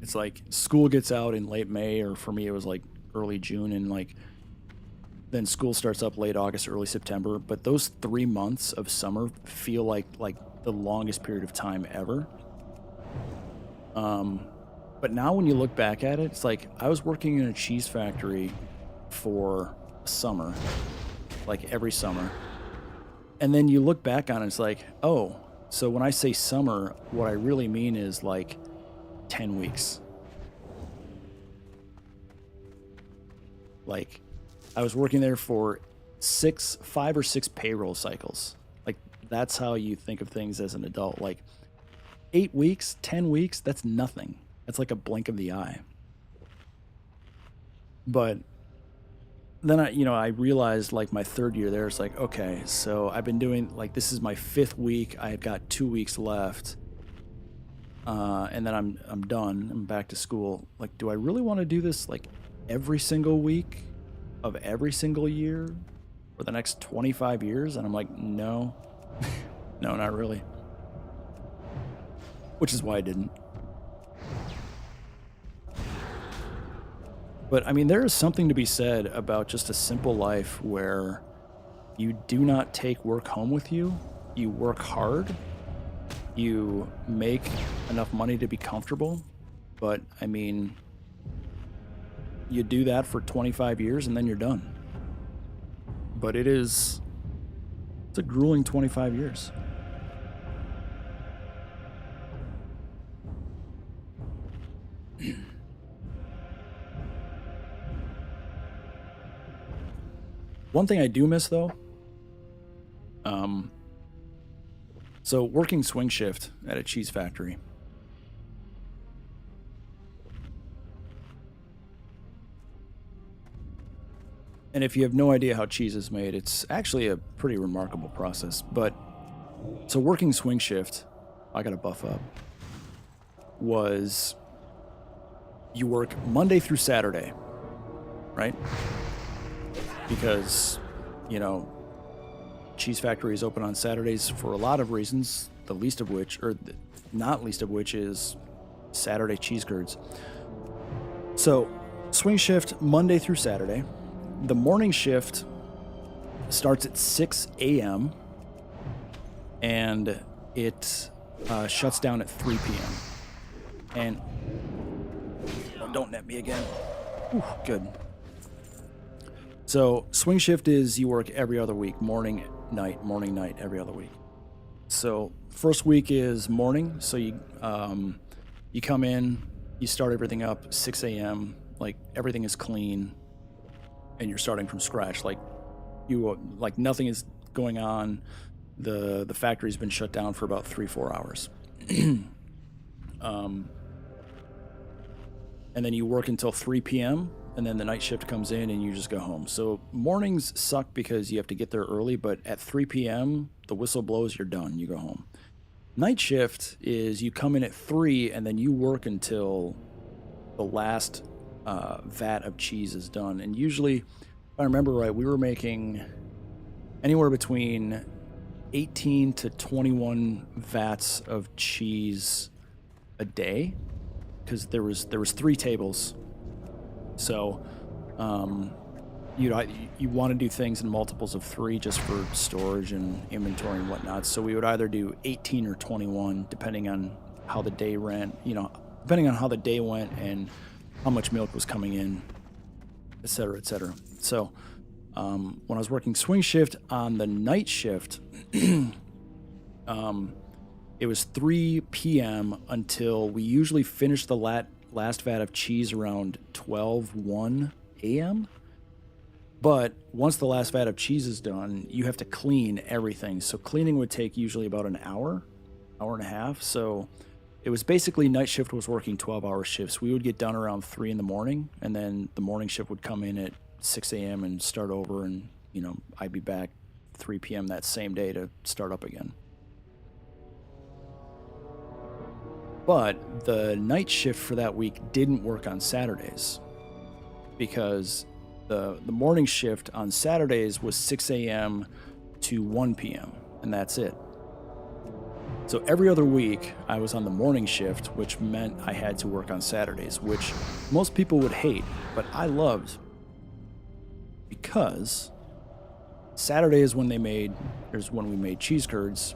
S1: It's like school gets out in late May, or for me it was like early June, and like then school starts up late August, early September. But those 3 months of summer feel like the longest period of time ever. But now when you look back at it, it's like I was working in a cheese factory for summer, like every summer. And then you look back on it, it's like, oh, so when I say summer, what I really mean is like 10 weeks. Like, I was working there for 5 or 6 payroll cycles. Like, that's how you think of things as an adult. Like, 8 weeks, 10 weeks, that's nothing. That's like a blink of the eye. But then I realized like my 3rd year there, it's like, okay, so I've been doing like, this is my 5th week. I've got 2 weeks left. And then I'm done. I'm back to school. Like, do I really want to do this like every single week of every single year for the next 25 years? And I'm like, no, no, not really. Which is why I didn't. But I mean, there is something to be said about just a simple life where you do not take work home with you. You work hard. You make enough money to be comfortable. But I mean, you do that for 25 years and then you're done. But it's a grueling 25 years. One thing I do miss, though, so working swing shift at a cheese factory. And if you have no idea how cheese is made, it's actually a pretty remarkable process. But so working swing shift, I got to buff up, was you work Monday through Saturday, right? Because, you know, cheese factory is open on Saturdays for a lot of reasons, the least of which, or not least of which, is Saturday cheese curds. So swing shift Monday through Saturday. The morning shift starts at 6 a.m. and it shuts down at 3 p.m. And don't net me again. Ooh, good. So swing shift is you work every other week, morning, night, every other week. So first week is morning. So you come in, you start everything up 6 a.m. Like, everything is clean, and you're starting from scratch. Like, nothing is going on. The factory's been shut down for about 3-4 hours. And then you work until 3 p.m. and then the night shift comes in and you just go home. So mornings suck because you have to get there early, but at 3 p.m., the whistle blows, you're done, you go home. Night shift is you come in at 3 and then you work until the last vat of cheese is done. And usually, if I remember right, we were making anywhere between 18 to 21 vats of cheese a day, because there was 3 tables. So you want to do things in multiples of 3 just for storage and inventory and whatnot. So we would either do 18 or 21, depending on how the day ran, depending on how the day went and how much milk was coming in, et cetera, et cetera. So when I was working swing shift on the night shift, it was 3 p.m. until we usually finished the last vat of cheese around 1 a.m. But once the last vat of cheese is done, you have to clean everything. So cleaning would take usually about an hour and a half. So it was basically night shift was working 12-hour shifts. We would get done around 3 in the morning, and then the morning shift would come in at 6 a.m. and start over, and I'd be back 3 p.m. that same day to start up again. But the night shift for that week didn't work on Saturdays, because the morning shift on Saturdays was 6 a.m. to 1 p.m., and that's it. So every other week, I was on the morning shift, which meant I had to work on Saturdays, which most people would hate, but I loved, because Saturday is when we made cheese curds,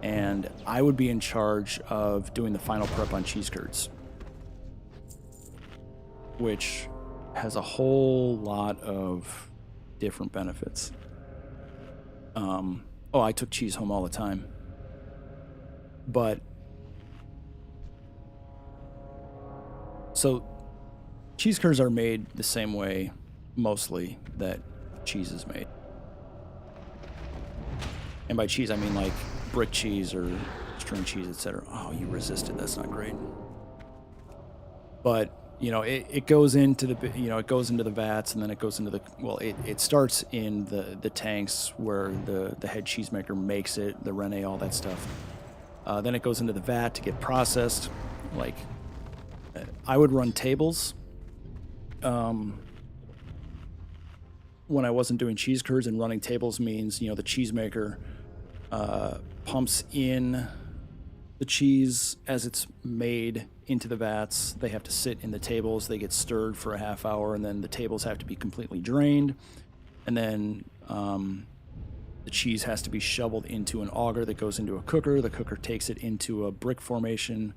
S1: and I would be in charge of doing the final prep on cheese curds, which has a whole lot of different benefits. I took cheese home all the time. But so cheese curds are made the same way mostly that cheese is made. And by cheese I mean like brick cheese or string cheese, etc. Oh, you resisted. That's not great. But it goes into the vats, and then it goes into it starts in the tanks where the head cheesemaker makes it, the Rene, all that stuff. Then it goes into the vat to get processed. Like, I would run tables when I wasn't doing cheese curds, and running tables means, the cheesemaker pumps in the cheese as it's made into the vats. They have to sit in the tables. They get stirred for a half hour, and then the tables have to be completely drained. And then the cheese has to be shoveled into an auger that goes into a cooker. The cooker takes it into a brick formation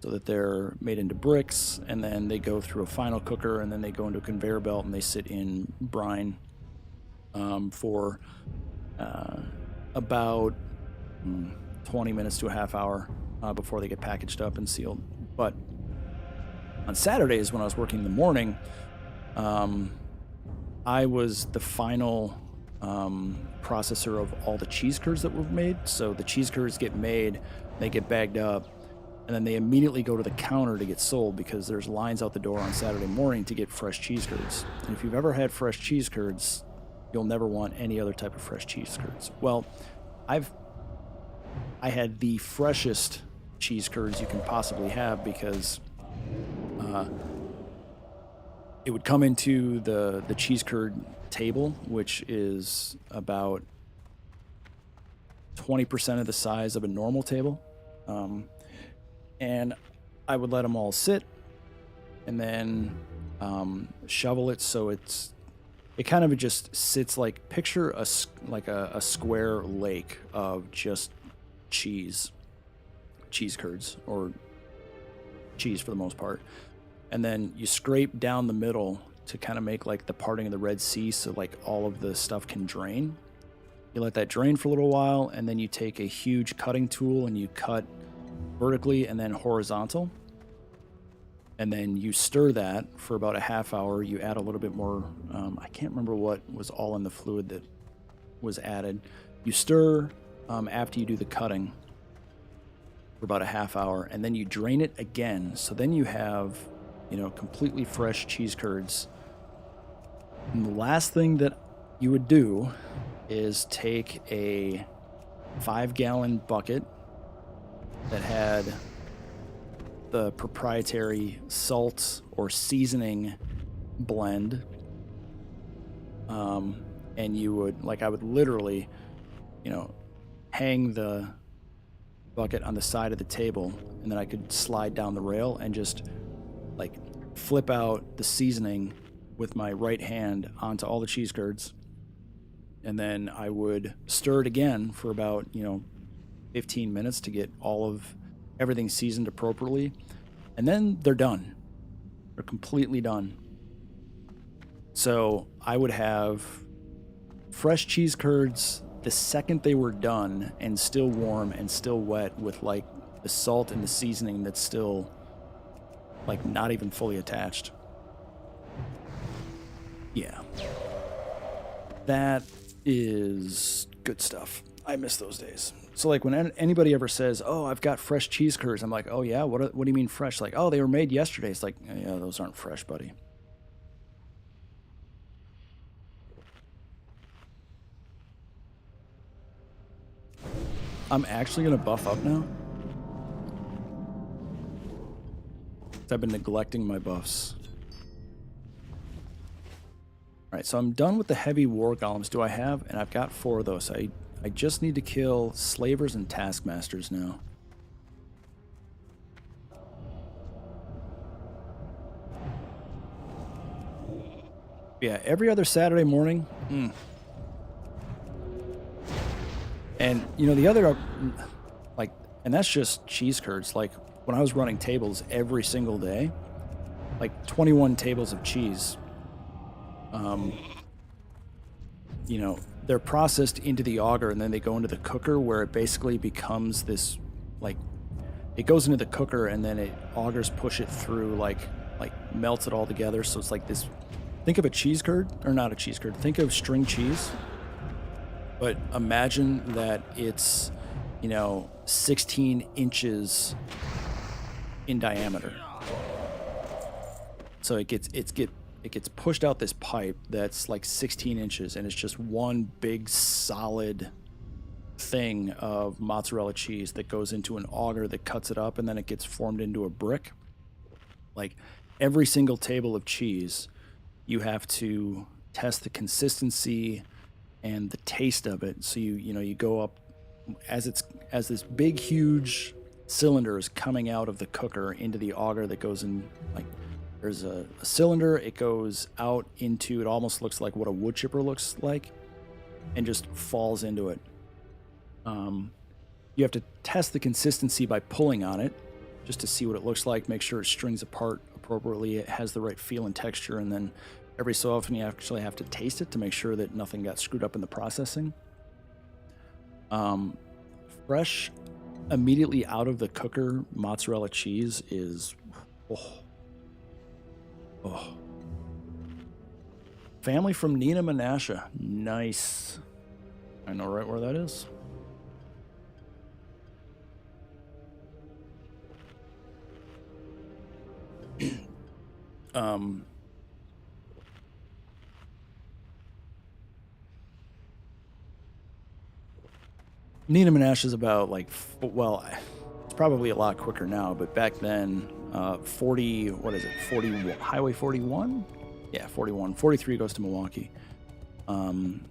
S1: so that they're made into bricks, and then they go through a final cooker, and then they go into a conveyor belt, and they sit in brine for about 20 minutes to a half hour before they get packaged up and sealed. But on Saturdays, when I was working in the morning, I was the final processor of all the cheese curds that were made. So the cheese curds get made, they get bagged up, and then they immediately go to the counter to get sold, because there's lines out the door on Saturday morning to get fresh cheese curds. And if you've ever had fresh cheese curds, you'll never want any other type of fresh cheese curds. Well, I had the freshest cheese curds you can possibly have, because it would come into the cheese curd table, which is about 20% of the size of a normal table. And I would let them all sit, and then shovel it so it kind of just sits like, picture a square lake of just cheese curds, or cheese for the most part. And then you scrape down the middle to kind of make like the parting of the Red Sea, so like all of the stuff can drain. You let that drain for a little while, and then you take a huge cutting tool and you cut vertically and then horizontal. And then you stir that for about a half hour. You add a little bit more, I can't remember what was all in the fluid that was added. You stir after you do the cutting for about a half hour, and then you drain it again. So then you have, completely fresh cheese curds. And the last thing that you would do is take a 5-gallon bucket that had the proprietary salt or seasoning blend, and you would, I would literally, hang the bucket on the side of the table, and then I could slide down the rail and just flip out the seasoning with my right hand onto all the cheese curds. And then I would stir it again for about, 15 minutes to get all of everything seasoned appropriately. And then they're done. They're completely done. So I would have fresh cheese curds the second they were done and still warm and still wet with like the salt and the seasoning that's still like not even fully attached. Yeah. That is good stuff. I miss those days. So like when anybody ever says, "Oh, I've got fresh cheese curds," I'm like, "Oh yeah, what do you mean fresh?" Like, "Oh, they were made yesterday." It's like, "Yeah, those aren't fresh, buddy." I'm actually gonna buff up now. I've been neglecting my buffs. All right, so I'm done with the heavy war golems. Do I have? And I've got 4 of those. I just need to kill slavers and taskmasters now. Yeah, every other Saturday morning. And, the other, like, and that's just cheese curds. Like, when I was running tables every single day, like 21 tables of cheese, they're processed into the auger and then they go into the cooker where it basically becomes this, like, it goes into the cooker and then augers push it through, like melts it all together. So it's like this, think of a cheese curd, or not a cheese curd, think of string cheese. But imagine that it's, 16 inches in diameter. So it gets pushed out this pipe that's like 16 inches, and it's just one big solid thing of mozzarella cheese that goes into an auger that cuts it up, and then it gets formed into a brick. Like every single table of cheese, you have to test the consistency and the taste of it. So you go up as this big huge cylinder is coming out of the cooker into the auger that goes in, like there's a cylinder, it goes out into, it almost looks like what a wood chipper looks like, and just falls into it. You have to test the consistency by pulling on it just to see what it looks like, make sure it strings apart appropriately, it has the right feel and texture, and then every so often you actually have to taste it to make sure that nothing got screwed up in the processing. Fresh, immediately out of the cooker mozzarella cheese is, oh. Family from Nina Menasha. Nice. I know right where that is. Nina Menasha is about like, well, it's probably a lot quicker now, but back then, 40, what is it, 40, Highway 41? Yeah, 41. 43 goes to Milwaukee. I mean,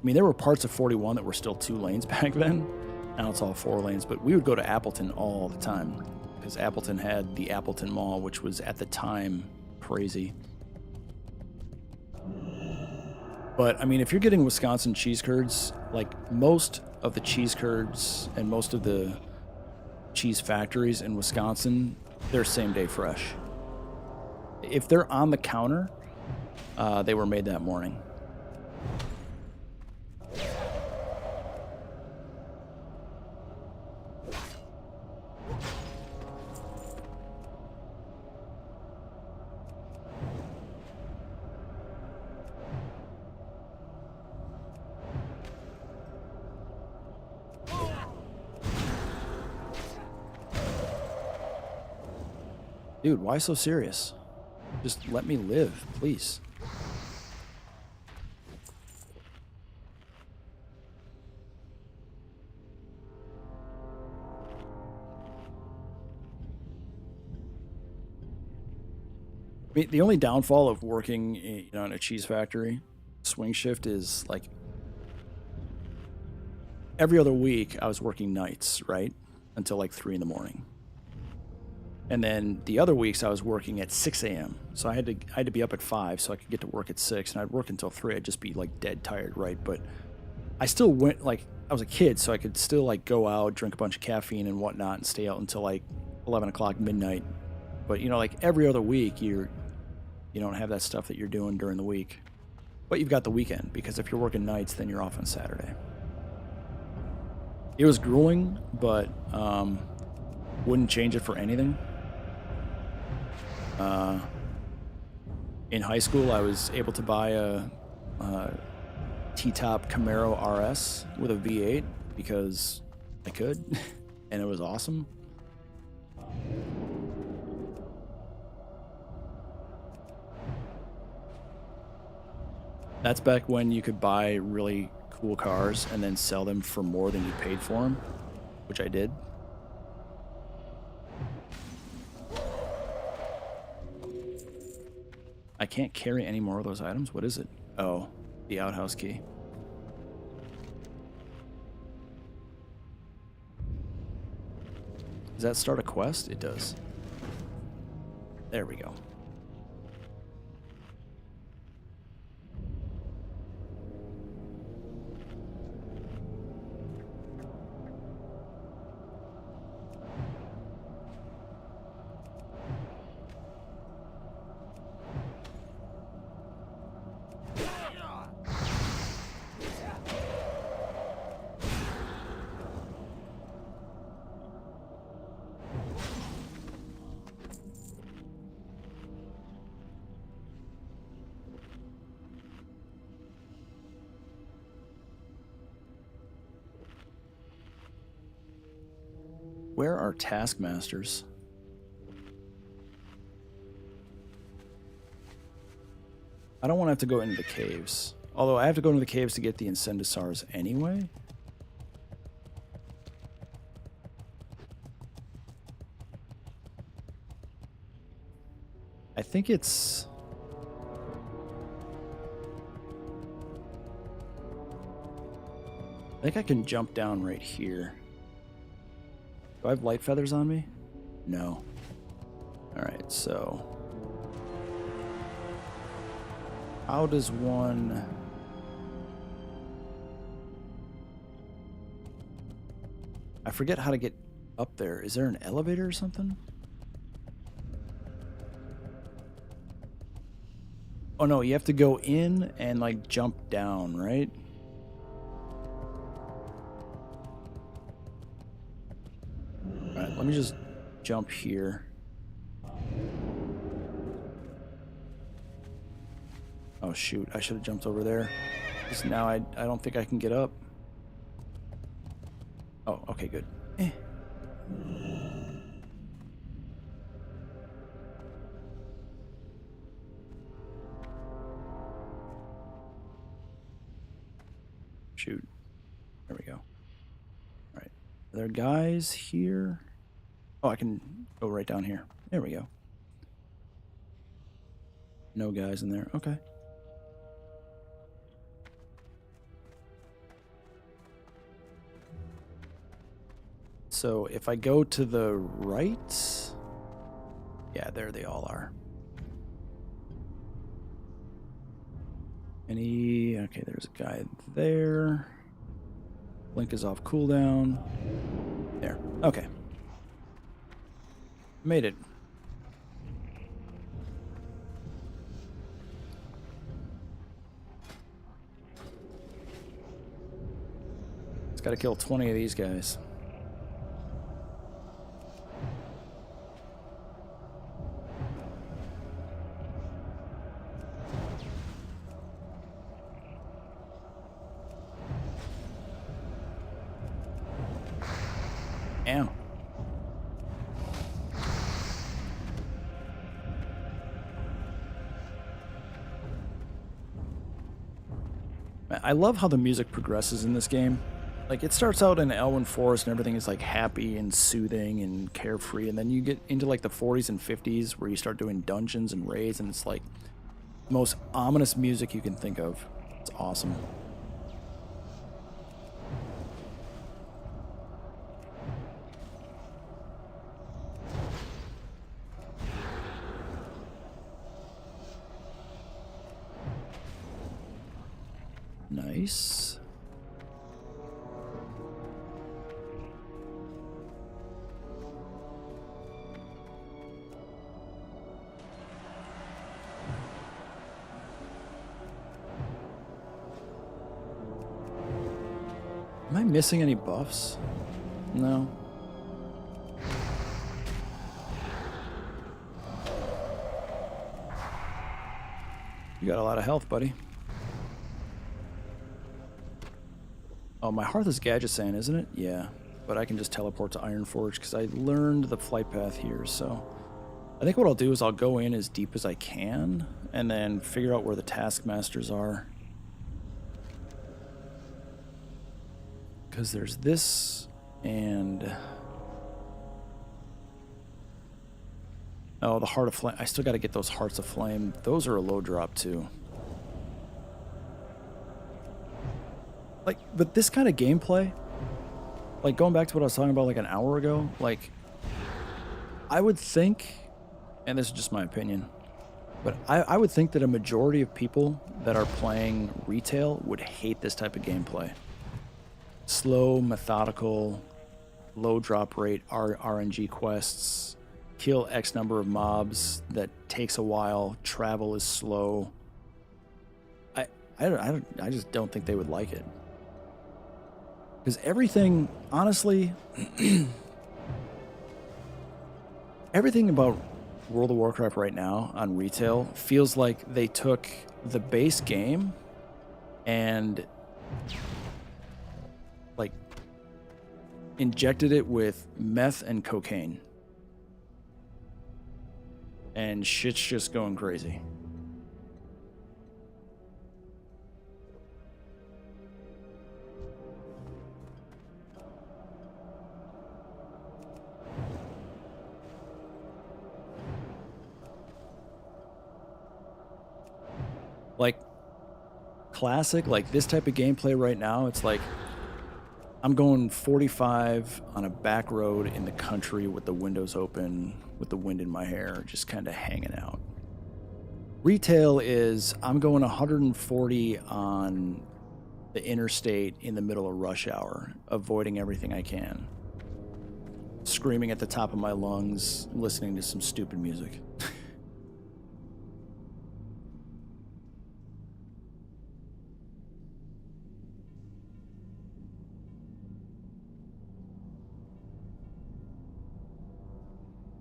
S1: there were parts of 41 that were still 2 lanes back then. Now it's all 4 lanes, but we would go to Appleton all the time because Appleton had the Appleton Mall, which was at the time crazy. But I mean, if you're getting Wisconsin cheese curds, like most of the cheese curds and most of the cheese factories in Wisconsin, they're same day fresh. If they're on the counter, they were made that morning. Dude, why so serious? Just let me live, please. I mean, the only downfall of working, in a cheese factory, swing shift, is like every other week I was working nights, right? Until like 3 in the morning. And then the other weeks I was working at 6 a.m. So I had to be up at 5 so I could get to work at 6, and I'd work until 3. I'd just be like dead tired, right? But I still went, like, I was a kid, so I could still like go out, drink a bunch of caffeine and whatnot, and stay out until like 11 o'clock midnight. But you know, like every other week, you don't have that stuff that you're doing during the week. But you've got the weekend, because if you're working nights, then you're off on Saturday. It was grueling, but wouldn't change it for anything. In high school, I was able to buy a T-top Camaro RS with a V8 because I could, and it was awesome. That's back when you could buy really cool cars and then sell them for more than you paid for them, which I did. I can't carry any more of those items. What is it? Oh, the outhouse key. Does that start a quest? It does. There we go. Where are taskmasters? I don't want to have to go into the caves. Although I have to go into the caves to get the Incendisars anyway. I think it's... I think I can jump down right here. Do I have light feathers on me? No. Alright, so... how does one... I forget how to get up there. Is there an elevator or something? Oh no, you have to go in and like jump down, right? Alright, let me just jump here. Oh shoot, I should have jumped over there. Because now I don't think I can get up. Oh, okay, good. Shoot. There we go. Alright. Are there guys here? Oh, I can go right down here. There we go. No guys in there. Okay. So if I go to the right... yeah, there they all are. Okay, there's a guy there. Blink is off cooldown. There. Okay. Made it. It's got to kill 20 of these guys. Damn. I love how the music progresses in this game. Like, it starts out in Elwyn Forest and everything is like happy and soothing and carefree, and then you get into like the 40s and 50s where you start doing dungeons and raids, and it's like the most ominous music you can think of. It's awesome. Nice. Am I missing any buffs? No. You got a lot of health, buddy. Oh, my hearth is Gadgesan, isn't it? Yeah. But I can just teleport to Ironforge because I learned the flight path here, so... I think what I'll do is I'll go in as deep as I can and then figure out where the taskmasters are. Because there's this and... Oh, the Heart of Flame. I still got to get those Hearts of Flame. Those are a low drop too. Like, but this kind of gameplay, like going back to what I was talking about like an hour ago, like, I would think, and this is just my opinion, but I would think that a majority of people that are playing retail would hate this type of gameplay. Slow, methodical, low drop rate RNG quests, kill X number of mobs that takes a while, travel is slow. I just don't think they would like it. Because everything, honestly, everything about World of Warcraft right now on retail feels like they took the base game and like injected it with meth and cocaine. And shit's just going crazy. Like, classic, like this type of gameplay right now, it's like I'm going 45 on a back road in the country with the windows open, with the wind in my hair, just kind of hanging out. Retail is I'm going 140 on the interstate in the middle of rush hour, avoiding everything I can. Screaming at the top of my lungs, listening to some stupid music.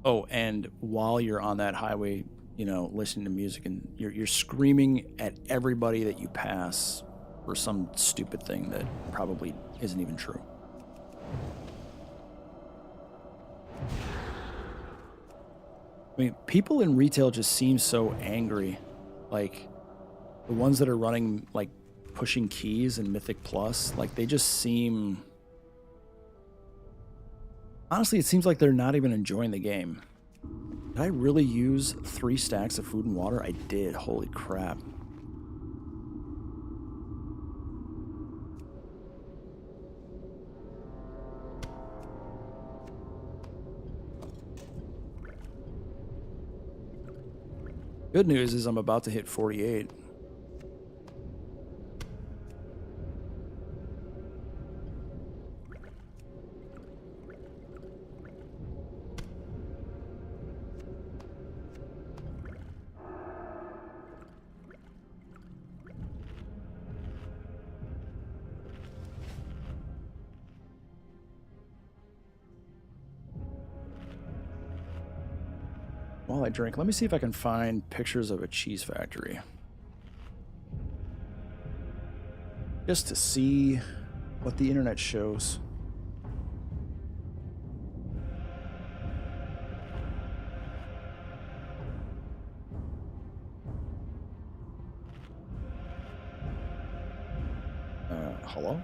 S1: Oh, and while you're on that highway, you know, listening to music, and you're screaming at everybody that you pass for some stupid thing that probably isn't even true. I mean, people in retail just seem so angry. Like, the ones that are running, like, pushing keys in Mythic Plus, like, they just seem... Honestly, it seems like they're not even enjoying the game. Did I really use 3 stacks of food and water? I did. Holy crap. Good news is I'm about to hit 48. While I drink, let me see if I can find pictures of a cheese factory. Just to see what the internet shows. Hello?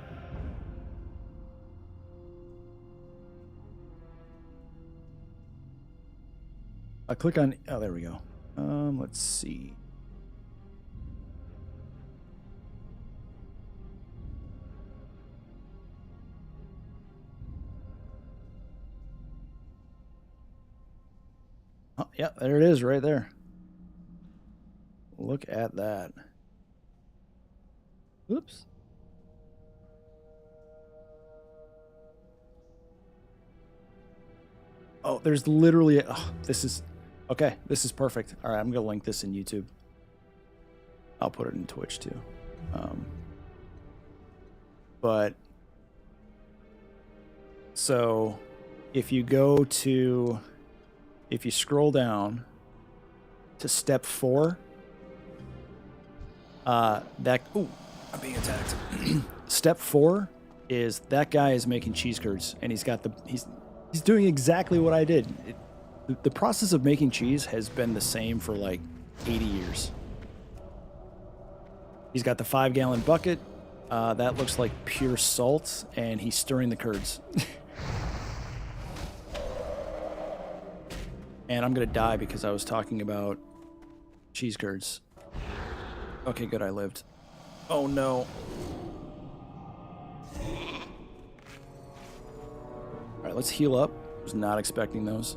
S1: I click on, oh, there we go. Let's see. Oh, yeah, there it is right there. Look at that. Oops. Oh, there's literally... Oh, this is... Okay, this is perfect. All right, I'm going to link this in YouTube. I'll put it in Twitch, too. But... So, if you go to... If you scroll down to step 4... that... Ooh, I'm being attacked. Step 4 is that guy is making cheese curds, and he's got the... He's doing exactly what I did. The process of making cheese has been the same for like 80 years. He's got the 5-gallon bucket. That looks like pure salt, and he's stirring the curds. And I'm going to die because I was talking about cheese curds. Okay, good, I lived. Oh, no. All right, let's heal up. Was not expecting those.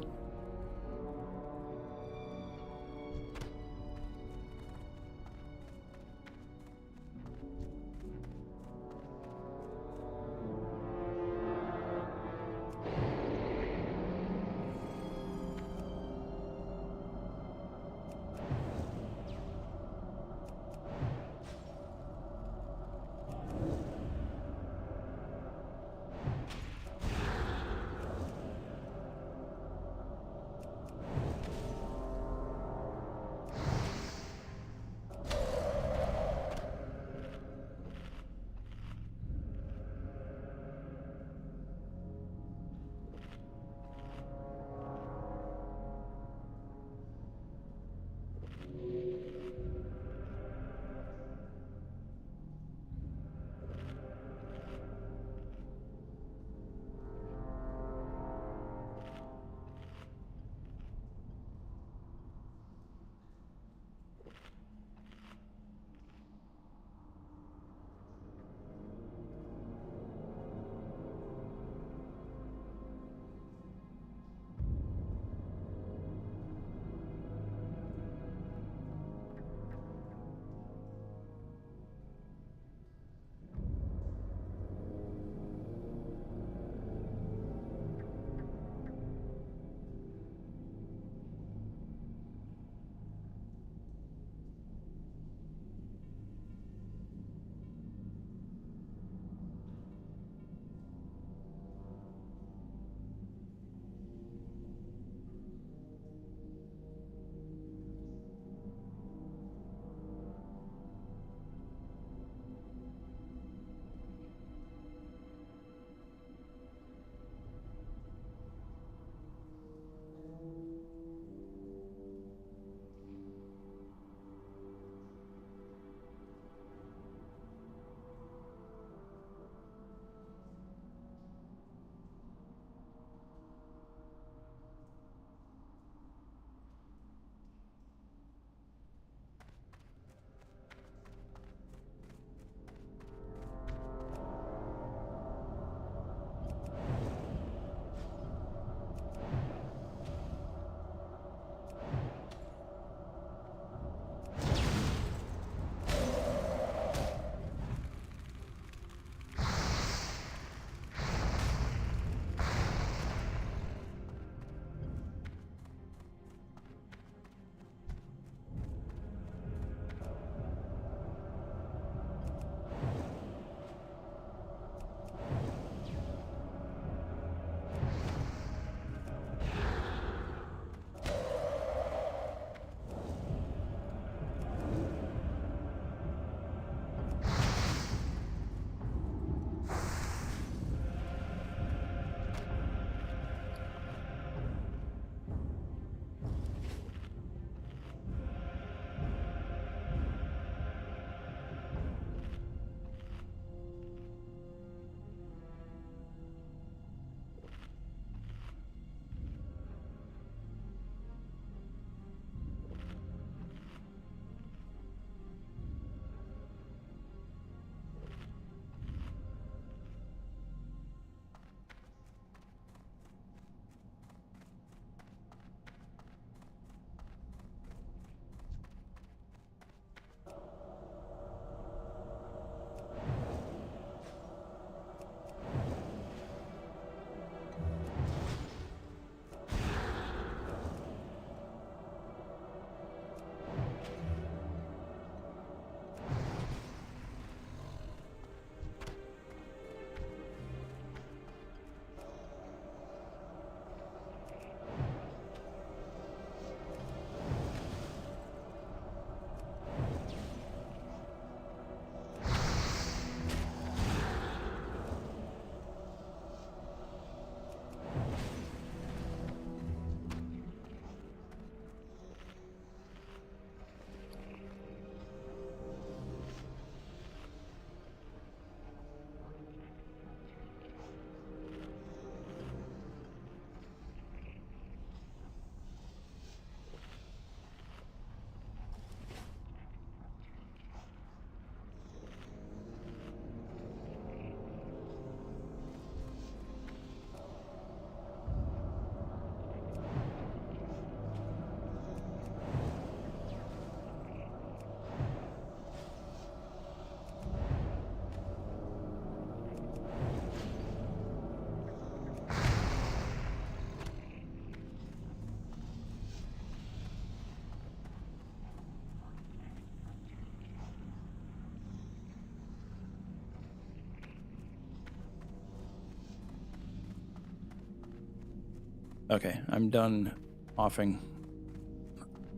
S1: Okay, I'm done offing.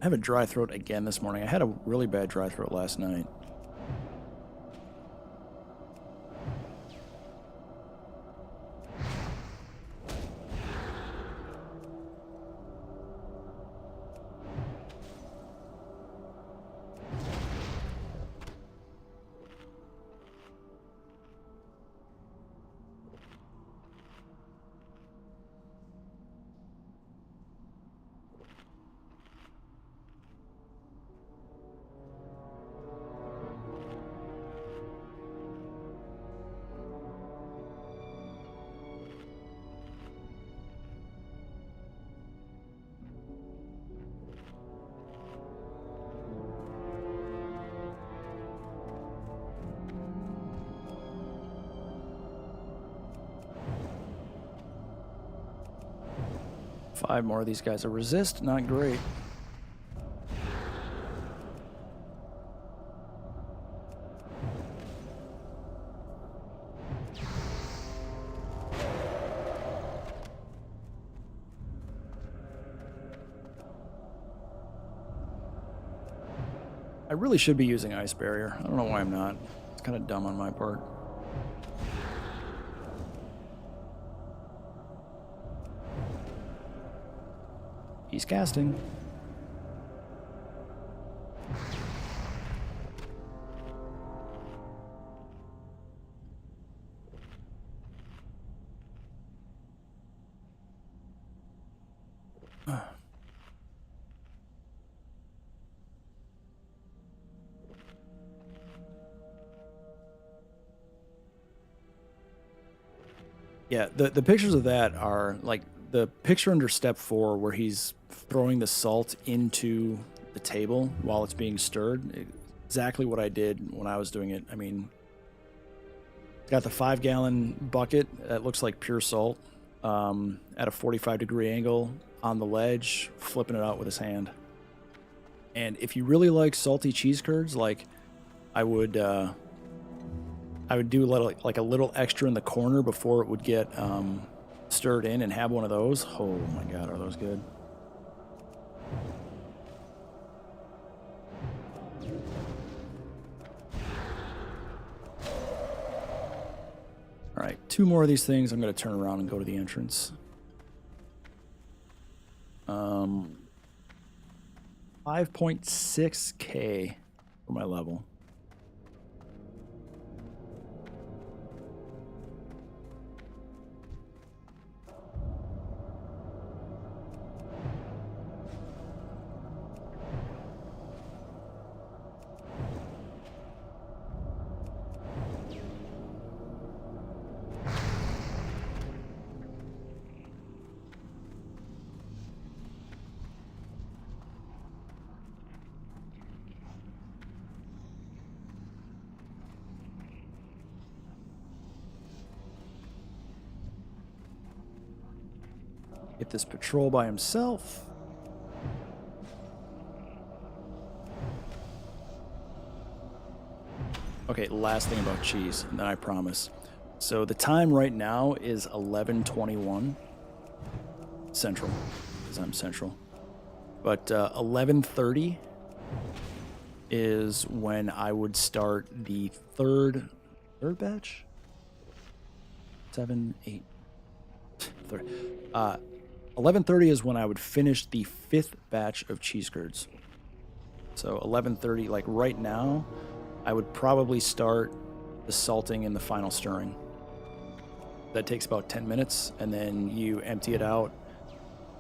S1: I have a dry throat again this morning. I had a really bad dry throat last night. Five more of these guys. A resist, not great. I really should be using Ice Barrier. I don't know why I'm not. It's kind of dumb on my part. He's casting. Yeah, the pictures of that are like the picture under step 4 where he's throwing the salt into the table while it's being stirred. Exactly what I did when I was doing it. I mean, got the 5-gallon bucket that looks like pure salt at a 45-degree angle on the ledge, flipping it out with his hand. And if you really like salty cheese curds, like I would do like a little extra in the corner before it would get stirred in and have one of those. Oh my god, are those good? All right, 2 more of these things. I'm going to turn around and go to the entrance. 5.6k for my level. Get this patrol by himself. Okay, last thing about cheese, and then I promise. So the time right now is 11:21 Central, because I'm Central. But 11:30 is when I would start the third batch? 7, 8, 30. 11:30 is when I would finish the 5th batch of cheese curds. So 11:30, like right now, I would probably start the salting and the final stirring. That takes about 10 minutes, and then you empty it out,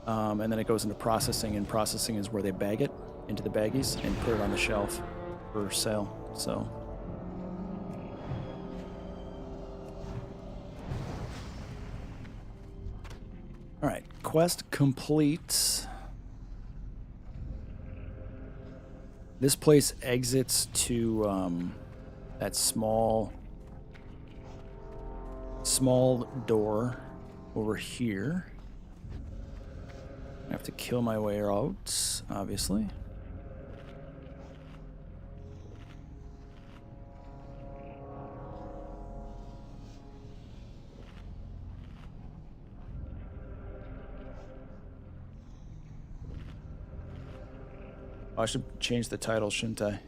S1: and then it goes into processing, and processing is where they bag it into the baggies and put it on the shelf for sale. So all right, quest complete. This place exits to that small door over here. I have to kill my way out, obviously. Oh, I should change the title, shouldn't I?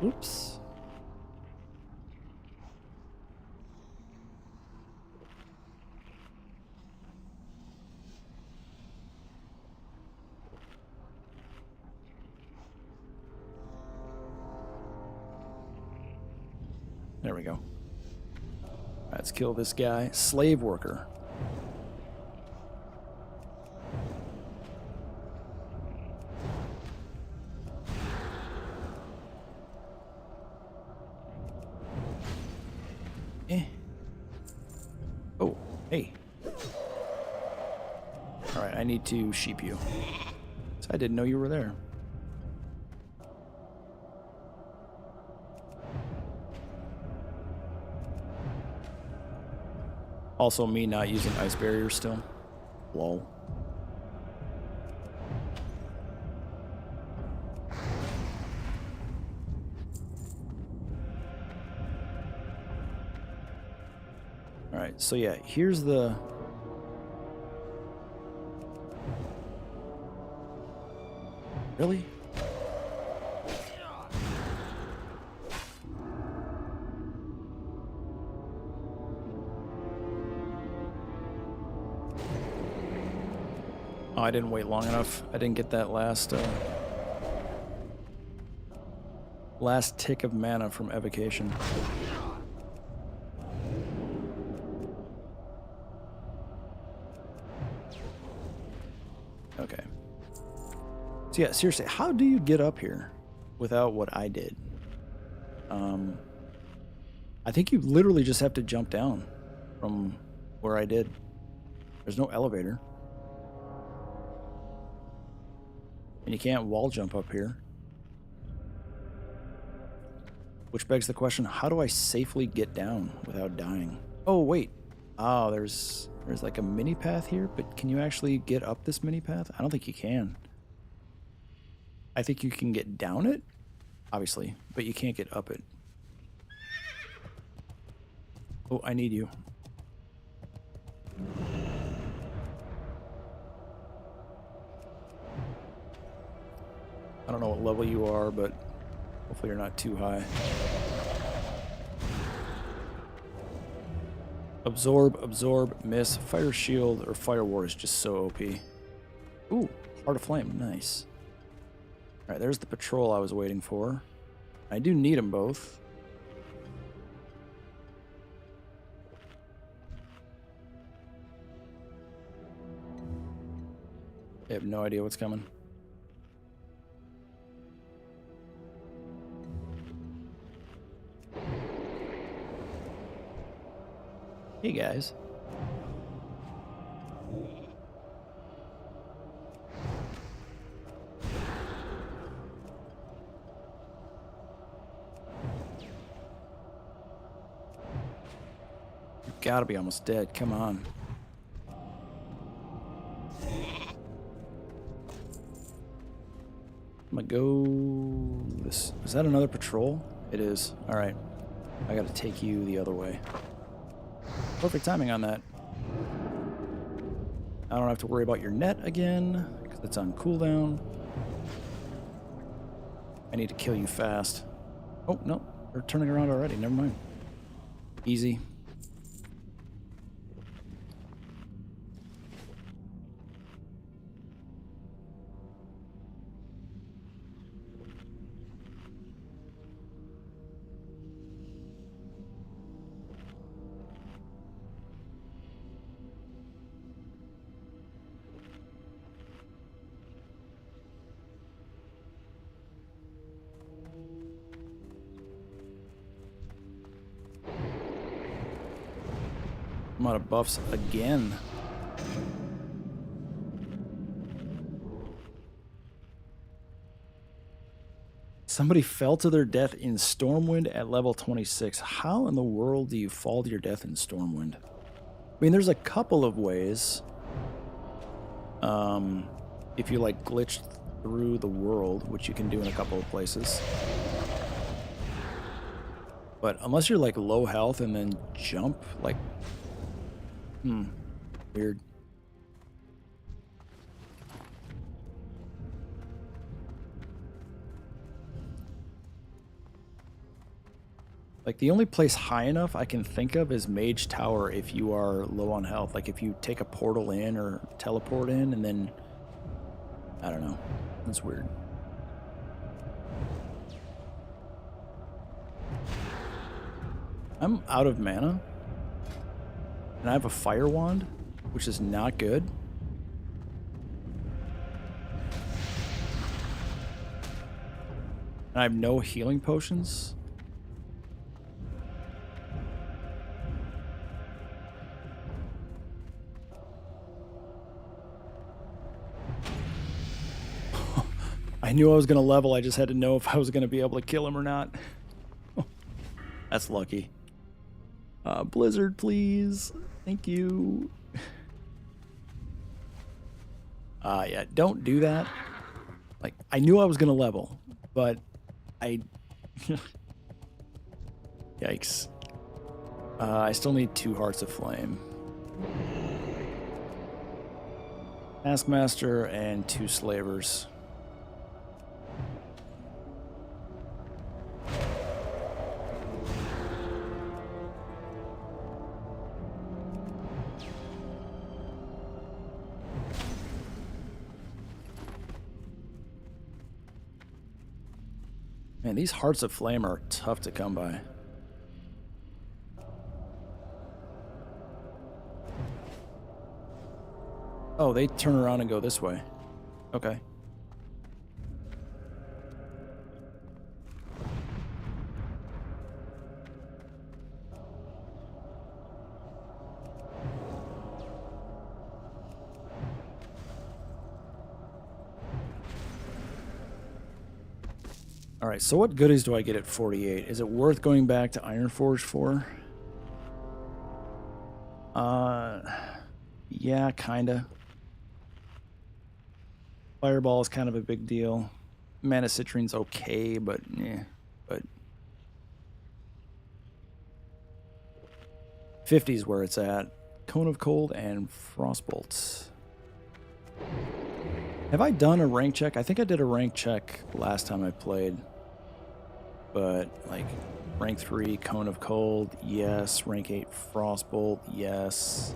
S1: Oops. There we go. All right, let's kill this guy. Slave worker. Oh, hey. Alright, I need to sheep you. So I didn't know you were there. Also me not using ice barrier still. Lol. Alright, so yeah, here's the... Really? Oh, I didn't wait long enough. I didn't get that last tick of mana from evocation. Okay. So yeah, seriously, how do you get up here without what I did? I think you literally just have to jump down from where I did. There's no elevator. And you can't wall jump up here. Which begs the question, how do I safely get down without dying? Oh, wait. Oh, there's like a mini path here, but can you actually get up this mini path? I don't think you can. I think you can get down it, obviously, but you can't get up it. Oh, I need you. I don't know what level you are, but hopefully you're not too high. Absorb, absorb, miss. Fire shield or fire ward is just so OP. Ooh, heart of flame, nice. Alright, there's the patrol I was waiting for. I do need them both. I have no idea what's coming. Hey guys. You've got to be almost dead. Come on. I'm gonna go this. Is that another patrol? It is. All right. I got to take you the other way. Perfect timing on that. I don't have to worry about your net again because it's on cooldown. I need to kill you fast. Oh, no. They're turning around already. Never mind. Easy. I'm out of buffs again. Somebody fell to their death in Stormwind at level 26. How in the world do you fall to your death in Stormwind? I mean, there's a couple of ways. If you like glitch through the world, which you can do in a couple of places. But unless you're like low health and then jump, like... weird. Like, the only place high enough I can think of is Mage Tower if you are low on health. Like, if you take a portal in or teleport in and then... I don't know. That's weird. I'm out of mana. And I have a Fire Wand, which is not good. And I have no healing potions. I knew I was going to level, I just had to know if I was going to be able to kill him or not. That's lucky. Blizzard, please. Thank you. Yeah, don't do that. Like, I knew I was going to level, but I... Yikes. I still need 2 Hearts of Flame. Taskmaster and 2 Slavers. Man, these Hearts of Flame are tough to come by. Oh, they turn around and go this way. Okay. All right, so what goodies do I get at 48? Is it worth going back to Ironforge for? Yeah, kinda. Fireball is kind of a big deal. Mana Citrine's okay, but yeah, but 50 is where it's at. Cone of Cold and Frostbolts. Have I done a rank check? I think I did a rank check last time I played. But, like, rank 3, Cone of Cold, yes. Rank 8, Frostbolt, yes.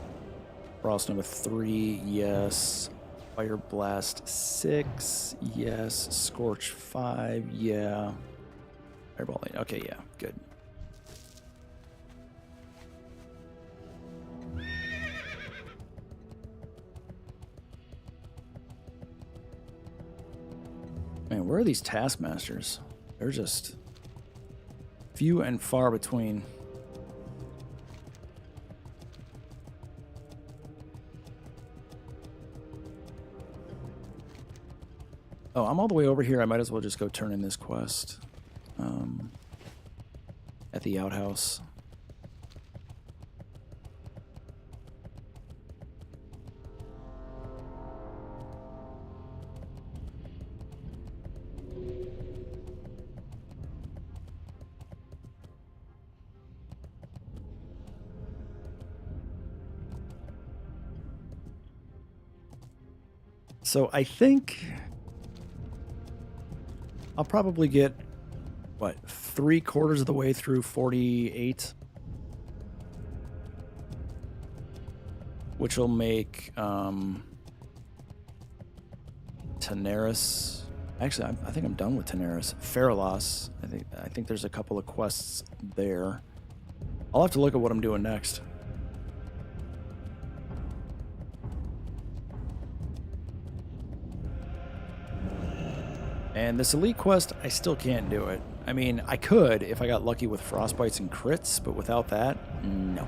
S1: Frost Nova 3, yes. Fire Blast 6, yes. Scorch 5, yeah. Fireball 8, okay, yeah, good. Man, where are these Taskmasters? They're just few and far between. Oh, I'm all the way over here. I might as well just go turn in this quest at the outhouse. So I think I'll probably get, what, 3/4 of the way through 48? Which will make Tenaris. Actually, I think I'm done with Tenaris. Feralos. I think there's a couple of quests there. I'll have to look at what I'm doing next. And this elite quest, I still can't do it. I mean, I could if I got lucky with frostbites and crits, but without that, no.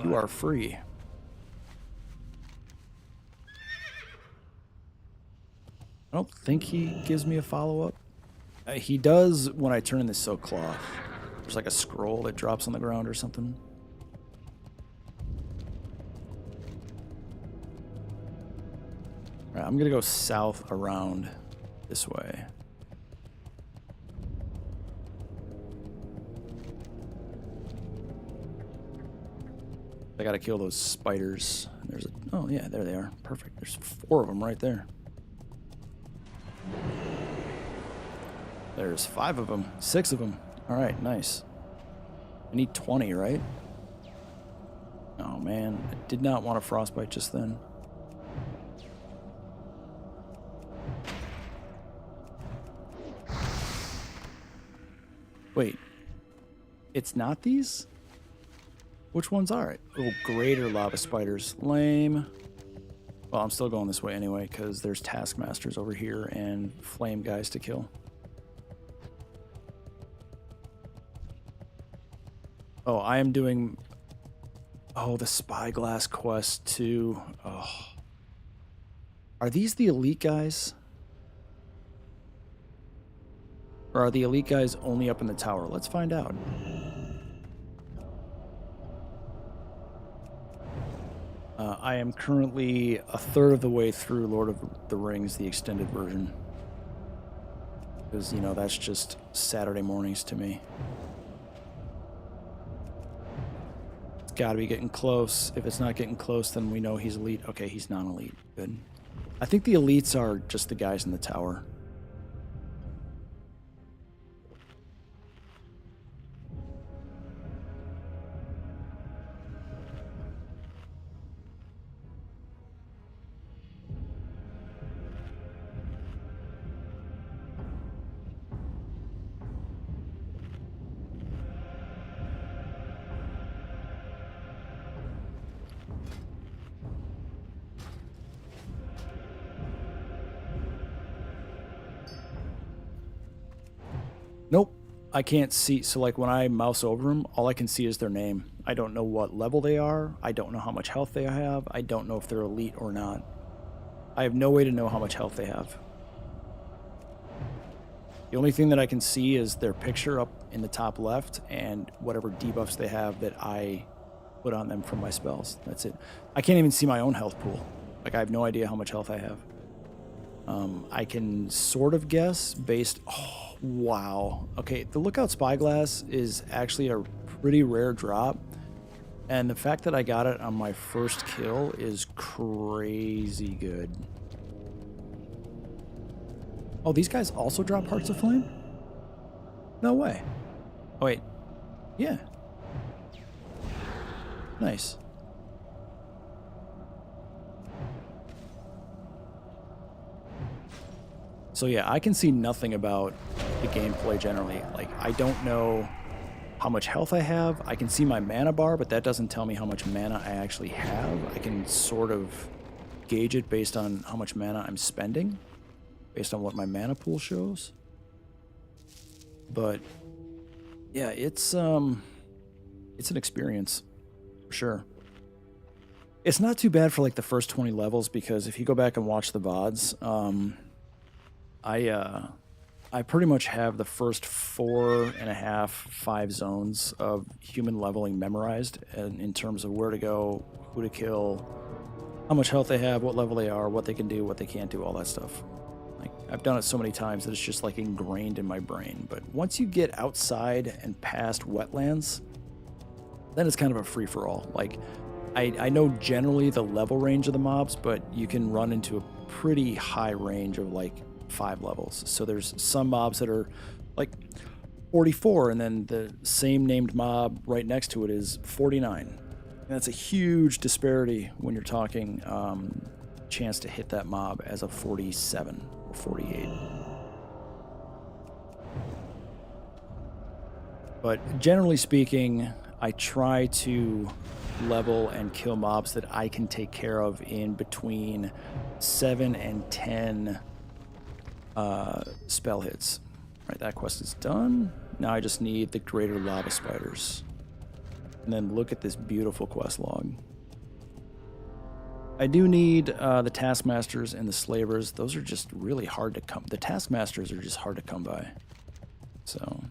S1: You are free. I don't think he gives me a follow-up. He does when I turn in the silk cloth. There's like a scroll that drops on the ground or something. All right, I'm gonna go south around this way. I gotta kill those spiders. There's a, oh yeah, there they are. Perfect. There's 4 of them right there. There's 5 of them. 6 of them. All right, nice. I need 20, right? Oh man, I did not want a frostbite just then. Wait, it's not these? Which ones are it? Oh, greater lava spiders. Lame. Well, I'm still going this way anyway, because there's taskmasters over here and flame guys to kill. Oh, I am doing... Oh, the spyglass quest too. Oh. Are these the elite guys? Or are the elite guys only up in the tower? Let's find out. I am currently a third of the way through Lord of the Rings, the extended version. Because, you know, that's just Saturday mornings to me. It's got to be getting close. If it's not getting close, then we know he's elite. Okay, he's non-elite. Good. I think the elites are just the guys in the tower. Nope, I can't see. So like when I mouse over them, all I can see is their name. I don't know what level they are. I don't know how much health they have. I don't know if they're elite or not. I have no way to know how much health they have. The only thing that I can see is their picture up in the top left and whatever debuffs they have that I put on them from my spells. That's it. I can't even see my own health pool. Like I have no idea how much health I have. I can sort of guess based... Oh, wow. Okay, the Lookout Spyglass is actually a pretty rare drop. And the fact that I got it on my first kill is crazy good. Oh, these guys also drop Hearts of Flame? No way. Oh, wait. Yeah. Nice. So yeah, I can see nothing about the gameplay generally. Like, I don't know how much health I have. I can see my mana bar, but that doesn't tell me how much mana I actually have. I can sort of gauge it based on how much mana I'm spending, based on what my mana pool shows. But yeah, it's an experience for sure. It's not too bad for like the first 20 levels, because if you go back and watch the VODs, I pretty much have the first 4.5, 5 zones of human leveling memorized, and in terms of where to go, who to kill, how much health they have, what level they are, what they can do, what they can't do, all that stuff. Like, I've done it so many times that it's just like ingrained in my brain. But once you get outside and past wetlands, then it's kind of a free-for-all. Like, I know generally the level range of the mobs, but you can run into a pretty high range of like 5 levels. So there's some mobs that are like 44, and then the same named mob right next to it is 49. And that's a huge disparity when you're talking chance to hit that mob as a 47 or 48. But generally speaking, I try to level and kill mobs that I can take care of in between 7 and 10 spell hits. All right, that quest is done. Now I just need the greater lava spiders. And then look at this beautiful quest log. I do need the taskmasters and the slavers. Those are just really hard to come. The taskmasters are just hard to come by. So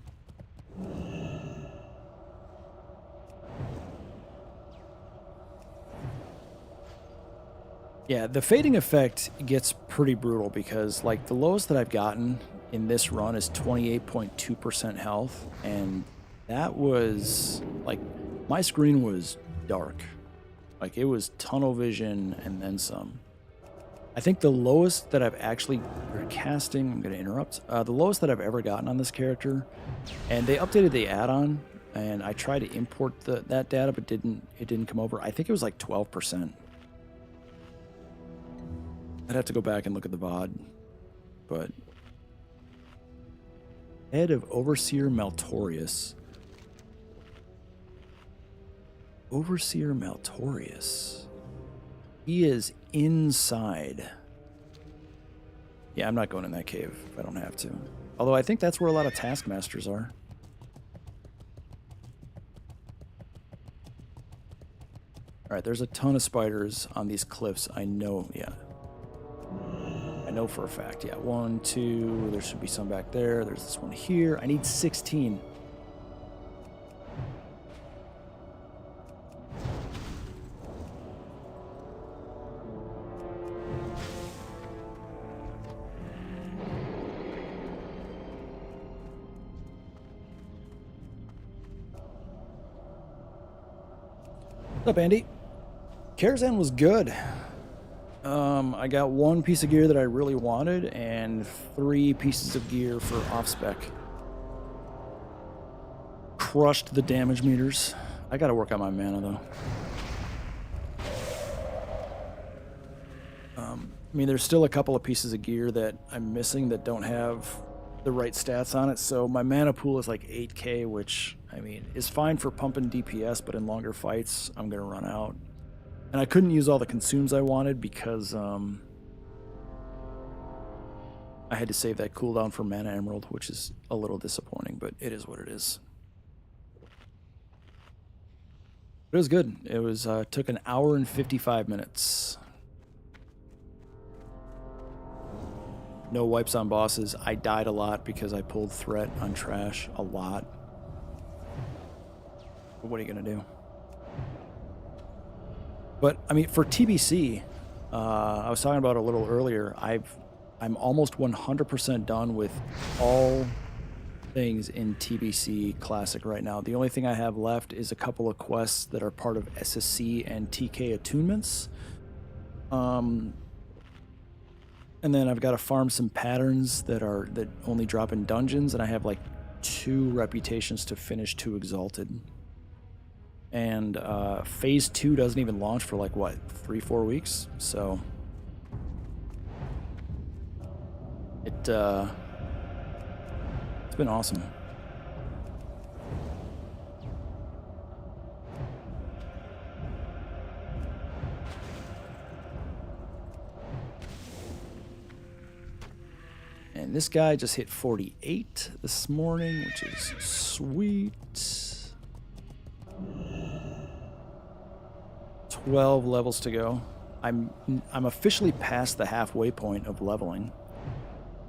S1: yeah, the fading effect gets pretty brutal, because like the lowest that I've gotten in this run is 28.2% health, and that was like, my screen was dark. Like, it was tunnel vision and then some. I think the lowest that I've actually casting, I'm going to interrupt, the lowest that I've ever gotten on this character, and they updated the add-on, and I tried to import that data, but it didn't come over. I think it was like 12%. I'd have to go back and look at the VOD, but head of Overseer Maltorius. Overseer Maltorius. He is inside. Yeah, I'm not going in that cave if I don't have to. Although I think that's where a lot of Taskmasters are. Alright, there's a ton of spiders on these cliffs. I know, yeah. I know for a fact, yeah. 1, 2, there should be some back there. There's this one here. I need 16. What's up, Andy? Karazhan was good. I got 1 piece of gear that I really wanted and 3 pieces of gear for off-spec. Crushed the damage meters. I gotta work on my mana, though. I mean, there's still a couple of pieces of gear that I'm missing that don't have the right stats on it, so my mana pool is like 8k, which, I mean, is fine for pumping DPS, but in longer fights, I'm gonna run out. And I couldn't use all the consumes I wanted because I had to save that cooldown for Mana Emerald, which is a little disappointing, but it is what it is. But it was good. It was took an hour and 55 minutes. No wipes on bosses. I died a lot because I pulled threat on trash a lot. But what are you gonna do? But I mean, for TBC, I was talking about it a little earlier. I'm almost 100% done with all things in TBC Classic right now. The only thing I have left is a couple of quests that are part of SSC and TK attunements. And then I've got to farm some patterns that only drop in dungeons, and I have like 2 reputations to finish 2 exalted. And phase 2 doesn't even launch for like what, 3-4 weeks, so it's been awesome. And this guy just hit 48 this morning, which is sweet. 12 levels to go. I'm officially past the halfway point of leveling.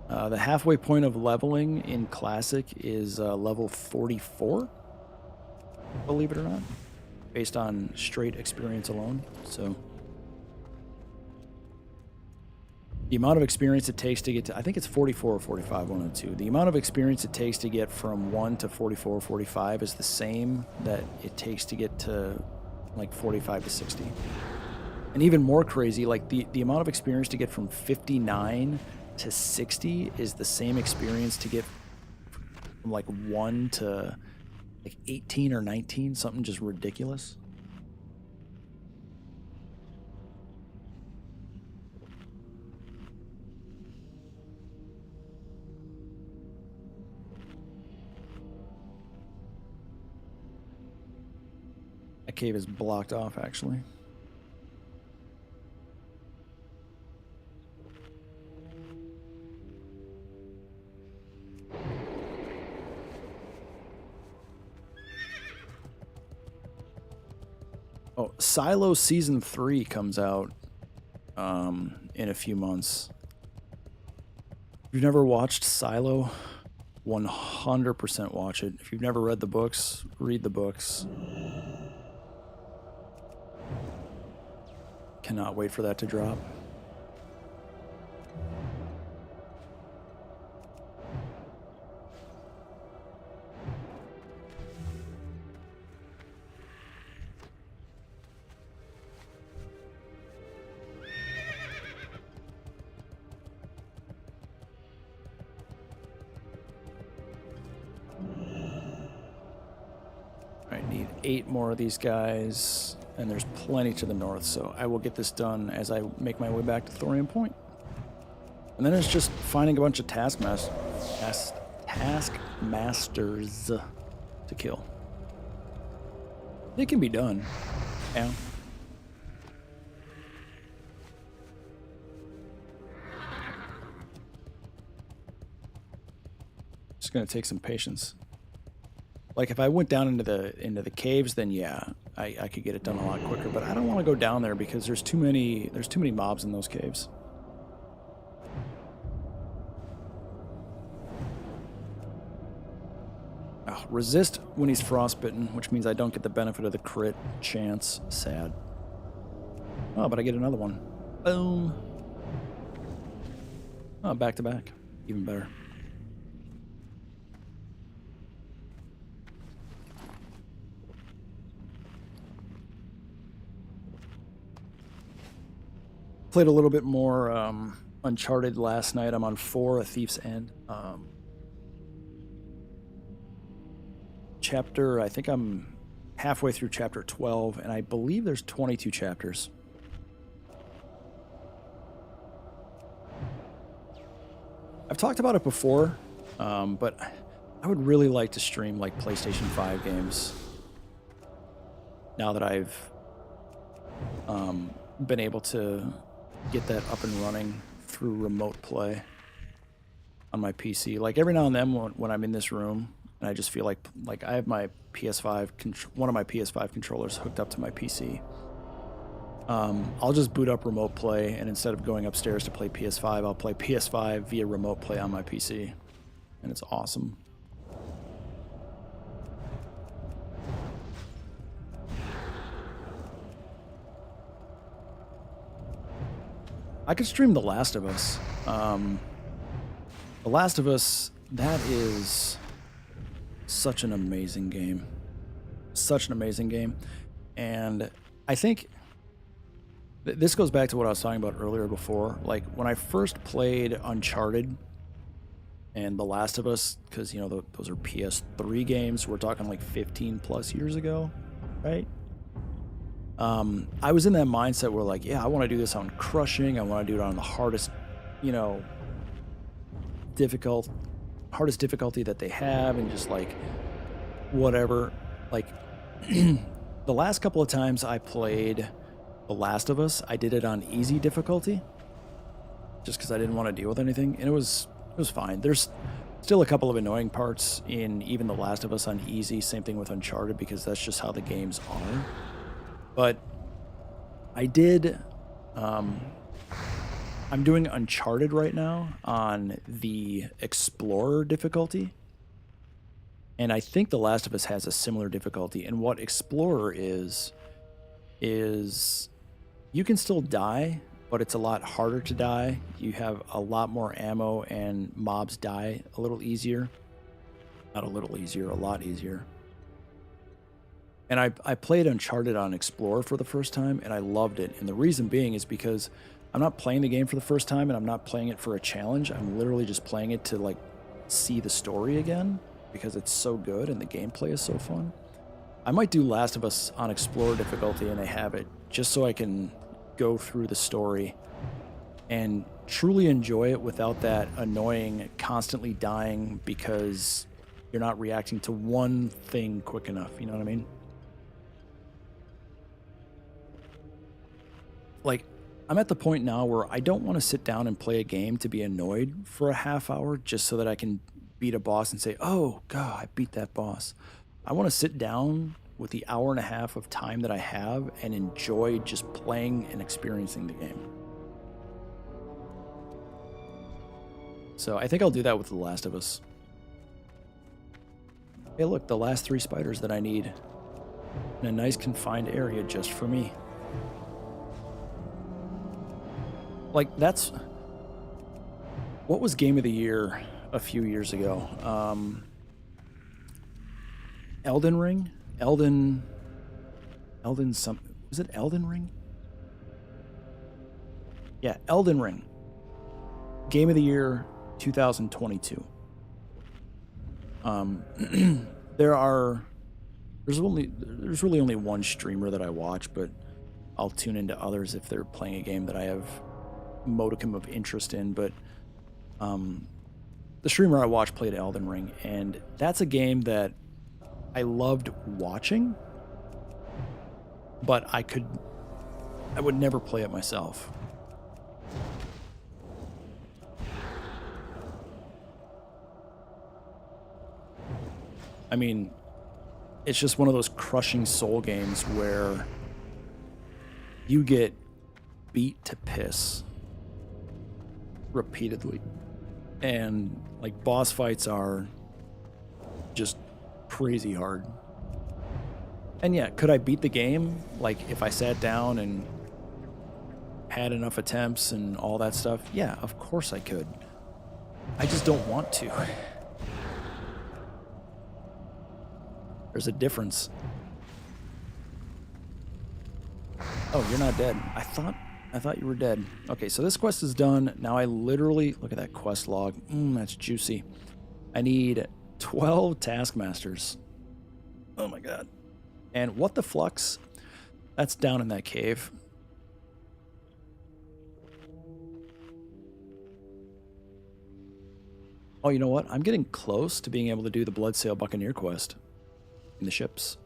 S1: The halfway point of leveling in Classic is level 44, believe it or not, based on straight experience alone. So the amount of experience it takes to get to, I think it's 44 or 45, one of the two. The amount of experience it takes to get from 1 to 44 or 45 is the same that it takes to get to like 45 to 60. And even more crazy, like the amount of experience to get from 59 to 60 is the same experience to get from like 1 to like 18 or 19, something just ridiculous. That cave is blocked off, actually. Oh, Silo Season 3 comes out in a few months. If you've never watched Silo, 100% watch it. If you've never read the books, read the books. Cannot wait for that to drop. I need 8 more of these guys, and there's plenty to the north, so I will get this done as I make my way back to Thorium Point. And then it's just finding a bunch of taskmasters to kill. It can be done. Yeah. It's gonna take some patience. Like if I went down into the caves, then yeah, I could get it done a lot quicker. But I don't want to go down there because there's too many mobs in those caves. Oh, resist when he's frostbitten, which means I don't get the benefit of the crit chance. Sad. Oh, but I get another one. Boom. Oh, back to back. Even better. Played a little bit more Uncharted last night. I'm on 4, A Thief's End. I think I'm halfway through chapter 12, and I believe there's 22 chapters. I've talked about it before, but I would really like to stream like PlayStation 5 games now that I've been able to get that up and running through remote play on my PC. Like every now and then when I'm in this room and I just feel like I have my PS5 one of my PS5 controllers hooked up to my PC. I'll just boot up remote play, and instead of going upstairs to play PS5, I'll play PS5 via remote play on my PC, and it's awesome. I could stream The Last of Us. The Last of Us, that is such an amazing game. Such an amazing game. And I think this goes back to what I was talking about earlier before. Like, when I first played Uncharted and The Last of Us, because, you know, those are PS3 games, we're talking like 15 plus years ago, right? I was in that mindset where, like, yeah, I want to do this on crushing. I want to do it on the hardest, you know, hardest difficulty that they have, and just like whatever. Like the last couple of times I played The Last of Us, I did it on easy difficulty, just because I didn't want to deal with anything, and it was fine. There's still a couple of annoying parts in even The Last of Us on easy. Same thing with Uncharted, because that's just how the games are. But I did, I'm doing Uncharted right now on the Explorer difficulty. And I think The Last of Us has a similar difficulty. And what Explorer is you can still die, but it's a lot harder to die. You have a lot more ammo, and mobs die a little easier. Not a little easier, a lot easier. And I played Uncharted on Explorer for the first time, and I loved it. And the reason being is because I'm not playing the game for the first time, and I'm not playing it for a challenge. I'm literally just playing it to, like, see the story again, because it's so good and the gameplay is so fun. I might do Last of Us on Explorer difficulty, and they have it, just so I can go through the story and truly enjoy it without that annoying constantly dying because you're not reacting to one thing quick enough. You know what I mean? Like, I'm at the point now where I don't want to sit down and play a game to be annoyed for a half hour just so that I can beat a boss and say, oh, God, I beat that boss. I want to sit down with the hour and a half of time that I have and enjoy just playing and experiencing the game. So I think I'll do that with The Last of Us. Hey, look, the last 3 spiders that I need in a nice confined area just for me. Like, that's what was Game of the Year a few years ago. Elden Ring? Elden some, was it Elden Ring? Yeah, Elden Ring. Game of the Year 2022. There are There's really only one streamer that I watch, but I'll tune into others if they're playing a game that I have modicum of interest in. But the streamer I watch played Elden Ring, and that's a game that I loved watching, but I would never play it myself. I mean, it's just one of those crushing soul games where you get beat to piss repeatedly. And like boss fights are just crazy hard. And yeah, could I beat the game? Like if I sat down and had enough attempts and all that stuff? Yeah, of course I could. I just don't want to. There's a difference. Oh, you're not dead. I thought you were dead. Okay, so this quest is done. Now I literally look at that quest log. That's juicy. I need 12 taskmasters. Oh my god. And what the flux? That's down in that cave. Oh, you know what? I'm getting close to being able to do the Bloodsail Buccaneer quest in the ships.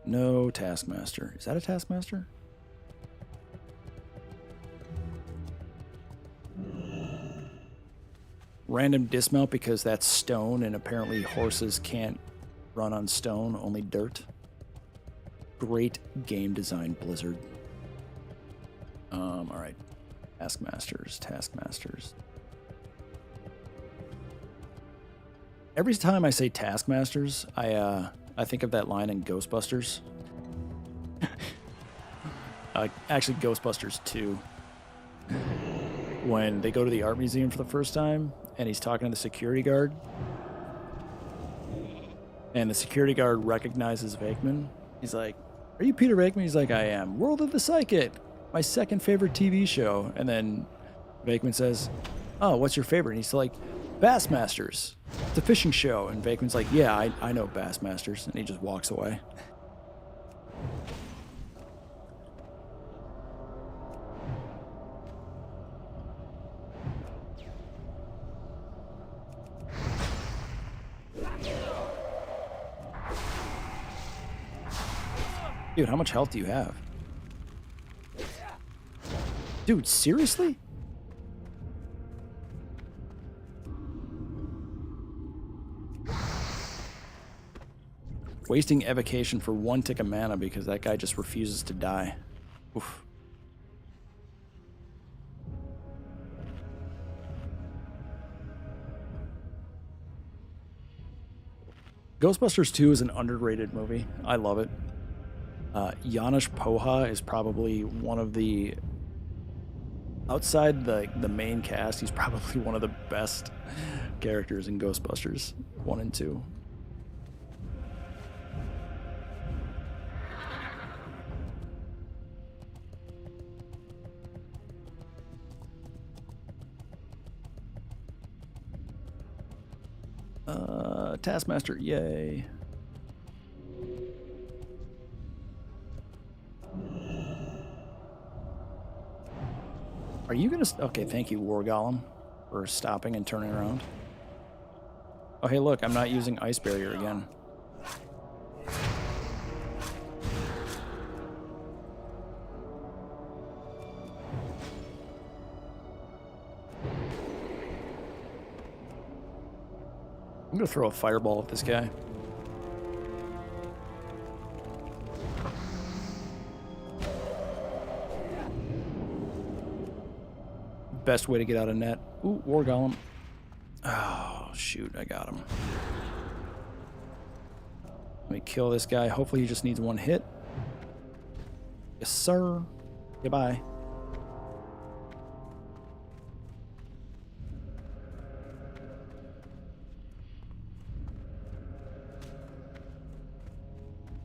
S1: No taskmaster. Is that a taskmaster? Random dismount because that's stone, and apparently horses can't run on stone, only dirt. Great game design, Blizzard. All right. Taskmasters. Every time I say taskmasters, I think of that line in Ghostbusters. Actually, Ghostbusters 2. When they go to the art museum for the first time, and he's talking to the security guard. And the security guard recognizes Vakeman. He's like, "Are you Peter Vakeman?" He's like, "I am." "World of the Psychic, my second favorite TV show." And then Vakeman says, "Oh, what's your favorite?" And he's like, "Bassmasters. It's a fishing show." And Vakeman's like, "Yeah, I know Bassmasters." And he just walks away. Dude, how much health do you have? Dude, seriously? Wasting evocation for 1 tick of mana because that guy just refuses to die. Oof. Ghostbusters 2 is an underrated movie. I love it. Janusz Poha is probably one of the... Outside the main cast, he's probably one of the best characters in Ghostbusters 1 and 2. Taskmaster, yay. Are you gonna... Okay, thank you, War Golem, for stopping and turning around. Oh, hey, look, I'm not using Ice Barrier again. I'm gonna throw a fireball at this guy. Best way to get out of net. Ooh, War Golem. Oh, shoot, I got him. Let me kill this guy. Hopefully he just needs 1 hit. Yes, sir. Goodbye.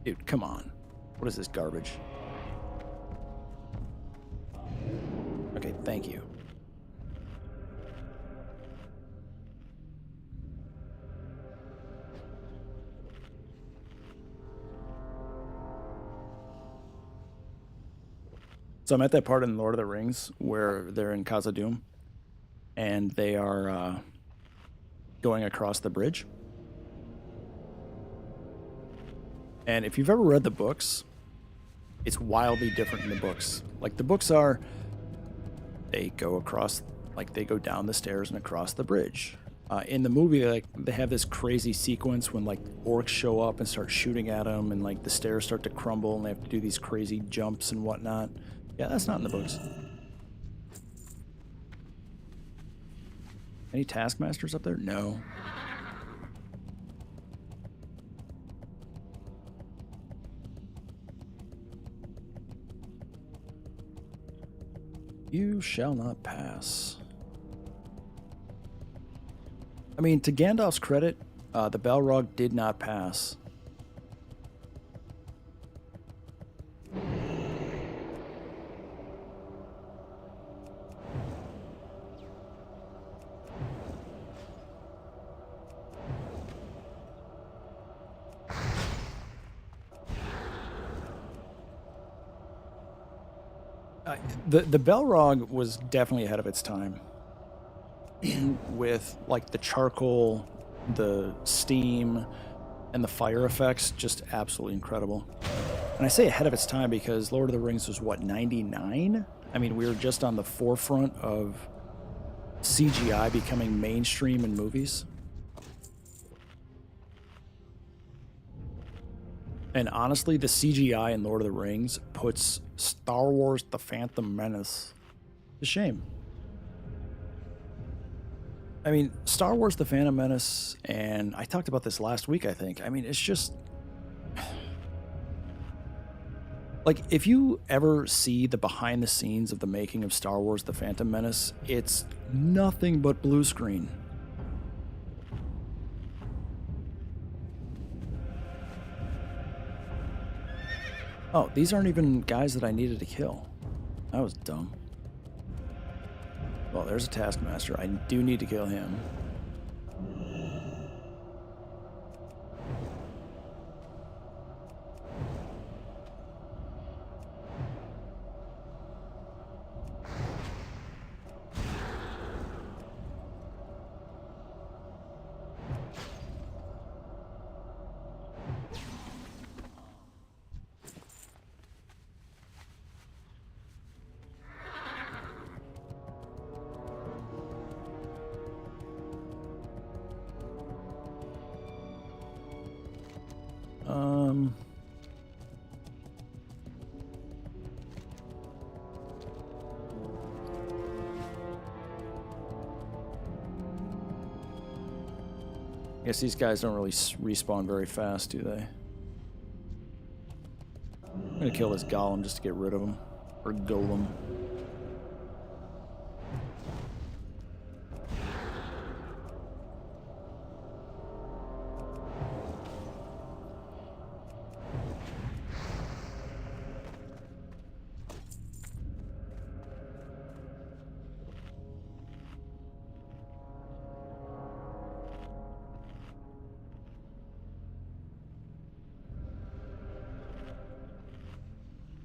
S1: Dude, come on. What is this garbage? Okay, thank you. So I'm at that part in Lord of the Rings where they're in Khazad-dûm and they are going across the bridge. And if you've ever read the books, it's wildly different in the books. Like the books are, they go across, like they go down the stairs and across the bridge. In the movie, like they have this crazy sequence when like orcs show up and start shooting at them, and like the stairs start to crumble, and they have to do these crazy jumps and whatnot. Yeah, that's not in the books. Any taskmasters up there? No. You shall not pass. I mean, to Gandalf's credit, the Balrog did not pass. The Balrog was definitely ahead of its time. With like the charcoal, the steam, and the fire effects, just absolutely incredible. And I say ahead of its time because Lord of the Rings was what, 99? I mean, we were just on the forefront of CGI becoming mainstream in movies. And honestly, the CGI in Lord of the Rings puts Star Wars The Phantom Menace to shame. I mean, Star Wars The Phantom Menace, and I talked about this last week, I think. I mean, it's just... Like, if you ever see the behind the scenes of the making of Star Wars The Phantom Menace, it's nothing but blue screen. Oh, these aren't even guys that I needed to kill. That was dumb. Well, there's a Taskmaster. I do need to kill him. I guess these guys don't really respawn very fast, do they? I'm gonna kill this golem just to get rid of him. Or golem.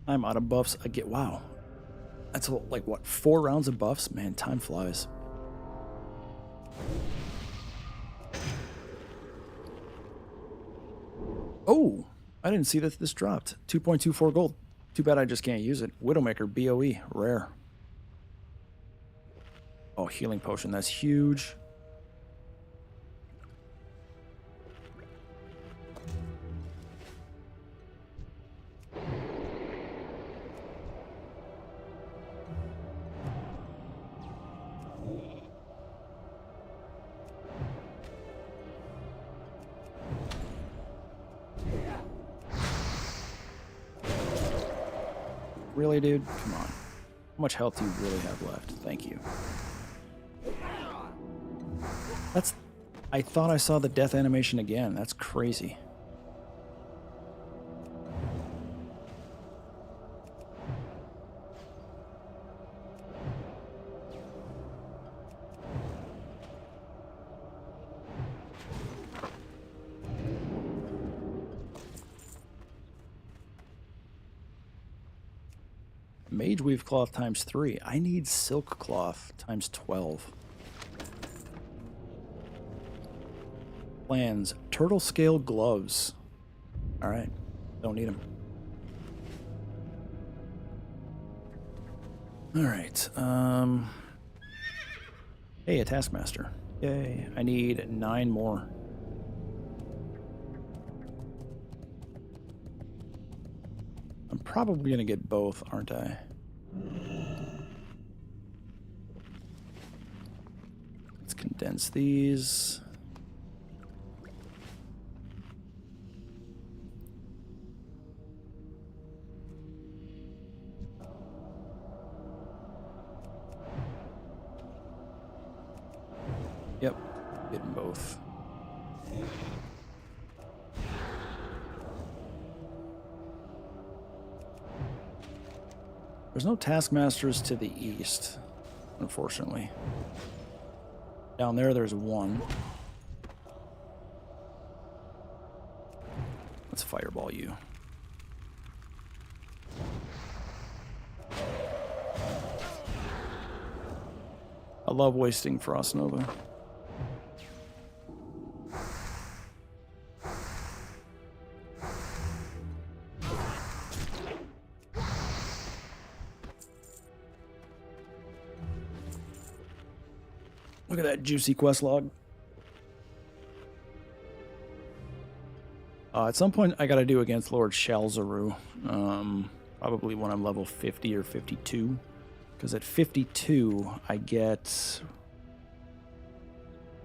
S1: I'm out of buffs. I get, wow. That's like what, 4 rounds of buffs? Man, time flies. Oh, I didn't see that this dropped. 2.24 gold. Too bad I just can't use it. Widowmaker, BOE, rare. Oh, healing potion, that's huge. Really, dude? Come on. How much health do you really have left? Thank you. That's... I thought I saw the death animation again. That's crazy. Mage weave cloth times 3. I need silk cloth times 12. Plans. Turtle scale gloves. Alright. Don't need them. Alright. Hey, a taskmaster. Yay. I need 9 more. I'm probably gonna get both, aren't I? Let's condense these. Yep, getting both. There's no taskmasters to the east, unfortunately. Down there, there's one. Let's fireball you. I love wasting Frost Nova. Look at that juicy quest log. At some point, I gotta do against Lord Shalzaru. Probably when I'm level 50 or 52. Because at 52, I get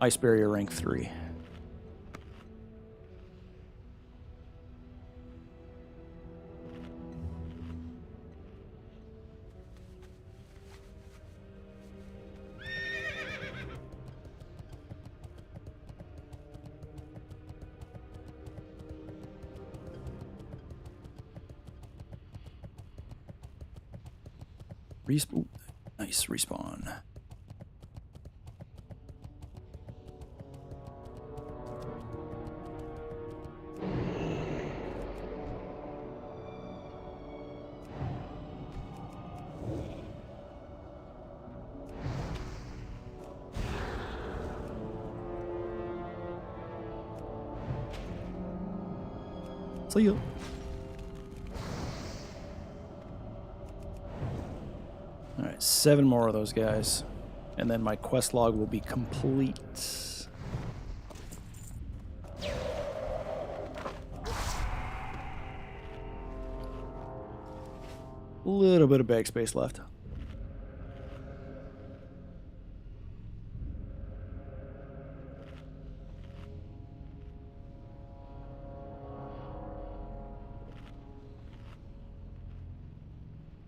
S1: Ice Barrier rank 3. Nice respawn. See you. Alright, 7 more of those guys. And then my quest log will be complete. A little bit of bag space left.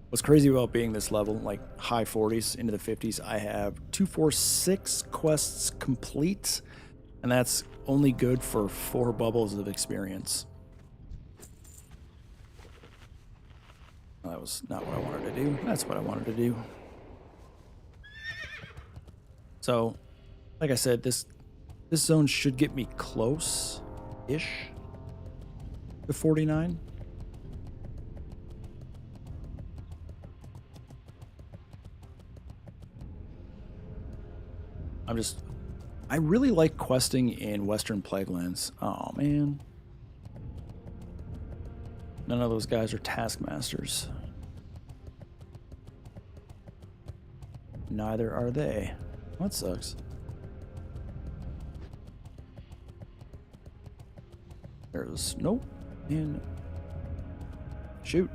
S1: What's crazy about being this level, like high 40s into the 50s, I have 246 quests complete, and that's only good for 4 bubbles of experience. Well, that was not what I wanted to do. That's what I wanted to do. So, like I said, this zone should get me close-ish to 49. I really like questing in Western Plaguelands. Oh, man. None of those guys are taskmasters. Neither are they. That sucks. There's nope. And shoot.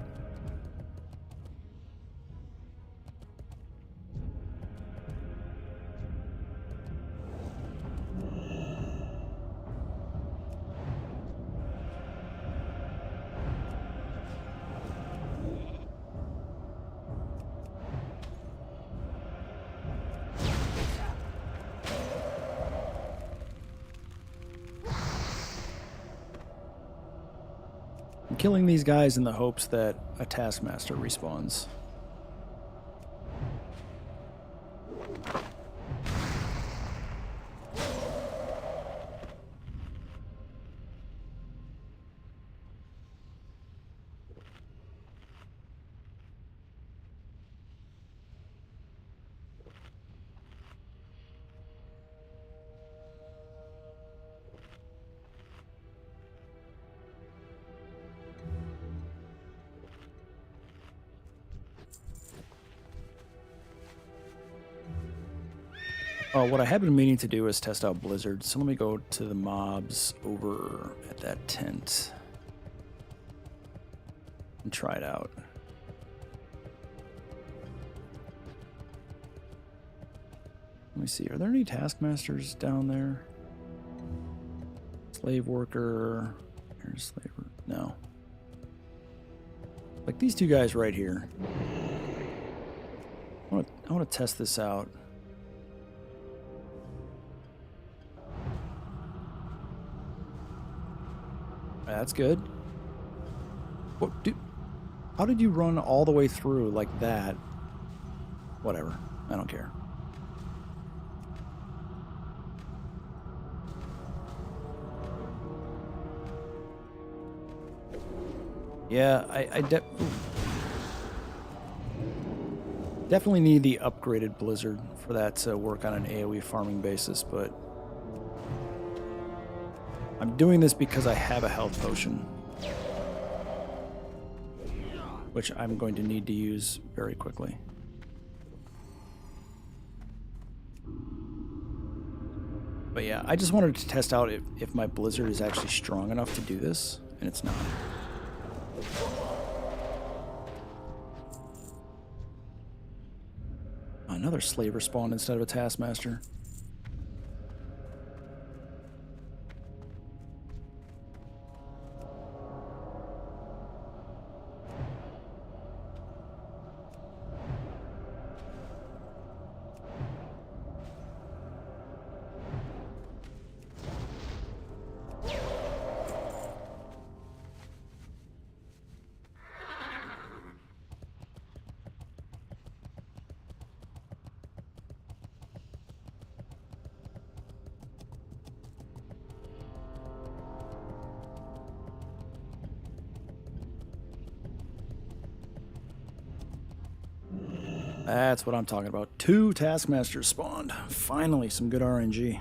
S1: I'm killing these guys in the hopes that a taskmaster respawns. Oh, what I have been meaning to do is test out Blizzard. So let me go to the mobs over at that tent and try it out. Let me see. Are there any taskmasters down there? Slave worker. Here's slave worker. No. Like these two guys right here. I want to test this out. That's good. What, dude? How did you run all the way through like that? Whatever. I don't care. Yeah, I definitely need the upgraded Blizzard for that to work on an AoE farming basis, but I'm doing this because I have a health potion, which I'm going to need to use very quickly. But yeah, I just wanted to test out if my Blizzard is actually strong enough to do this, and it's not. Another slaver spawned instead of a taskmaster. That's what I'm talking about. 2 taskmasters spawned. Finally, some good RNG.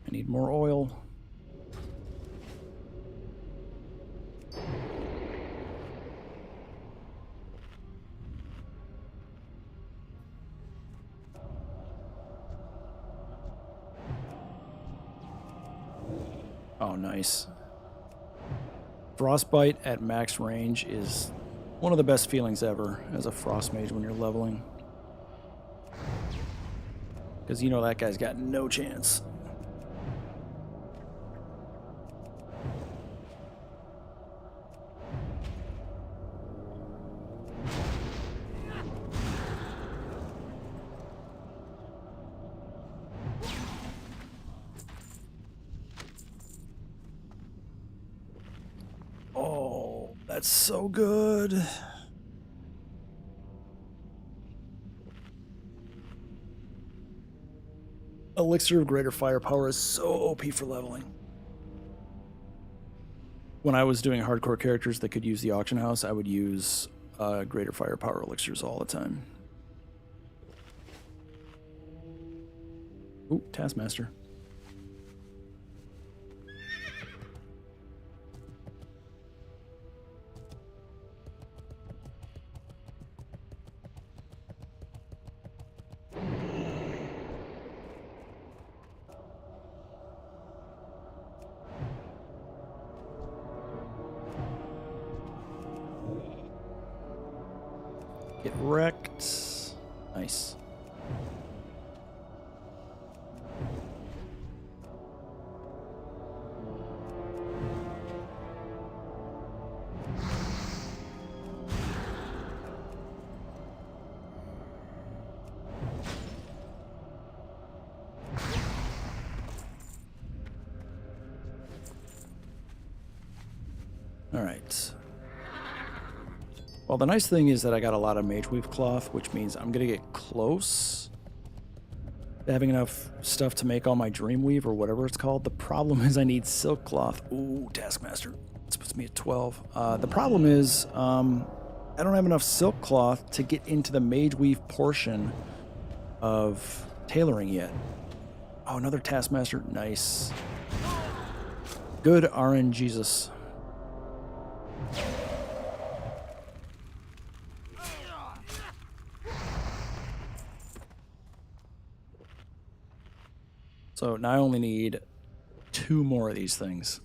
S1: I need more oil. Oh, nice. Frostbite at max range is one of the best feelings ever as a frost mage when you're leveling. Because you know that guy's got no chance. Oh, that's so good. Elixir of Greater Firepower is so OP for leveling. When I was doing hardcore characters that could use the auction house, I would use Greater Firepower elixirs all the time. Ooh, Taskmaster. Get wrecked. Nice. All right. Well, the nice thing is that I got a lot of mage weave cloth, which means I'm going to get close to having enough stuff to make all my dream weave or whatever it's called. The problem is I need silk cloth. Ooh, Taskmaster. This puts me at 12. The problem is I don't have enough silk cloth to get into the mage weave portion of tailoring yet. Oh, another Taskmaster. Nice. Good RNGesus. So now I only need 2 more of these things.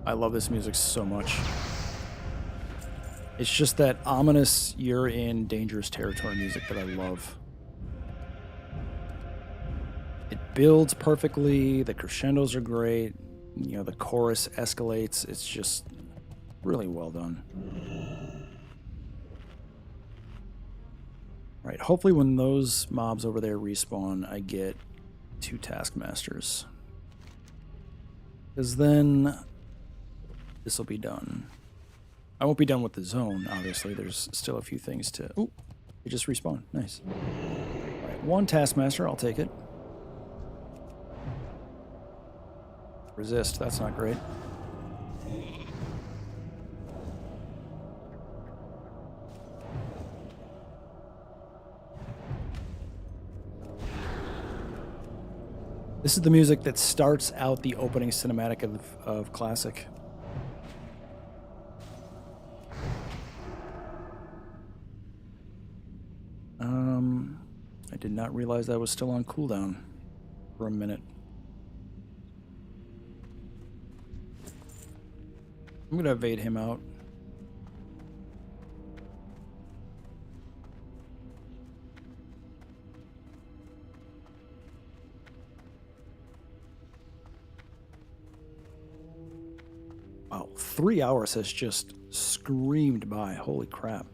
S1: I love this music so much. It's just that ominous, you're in dangerous territory music that I love. It builds perfectly, the crescendos are great, you know, the chorus escalates, it's just really well done. Right, hopefully when those mobs over there respawn, I get 2 Taskmasters. Because then this will be done. I won't be done with the zone, obviously. There's still a few things to... Oh, it just respawned. Nice. All right, 1 Taskmaster. I'll take it. Resist. That's not great. This is the music that starts out the opening cinematic of Classic. I did not realize that was still on cooldown for a minute. I'm gonna evade him out. Wow, 3 hours has just screamed by. Holy crap.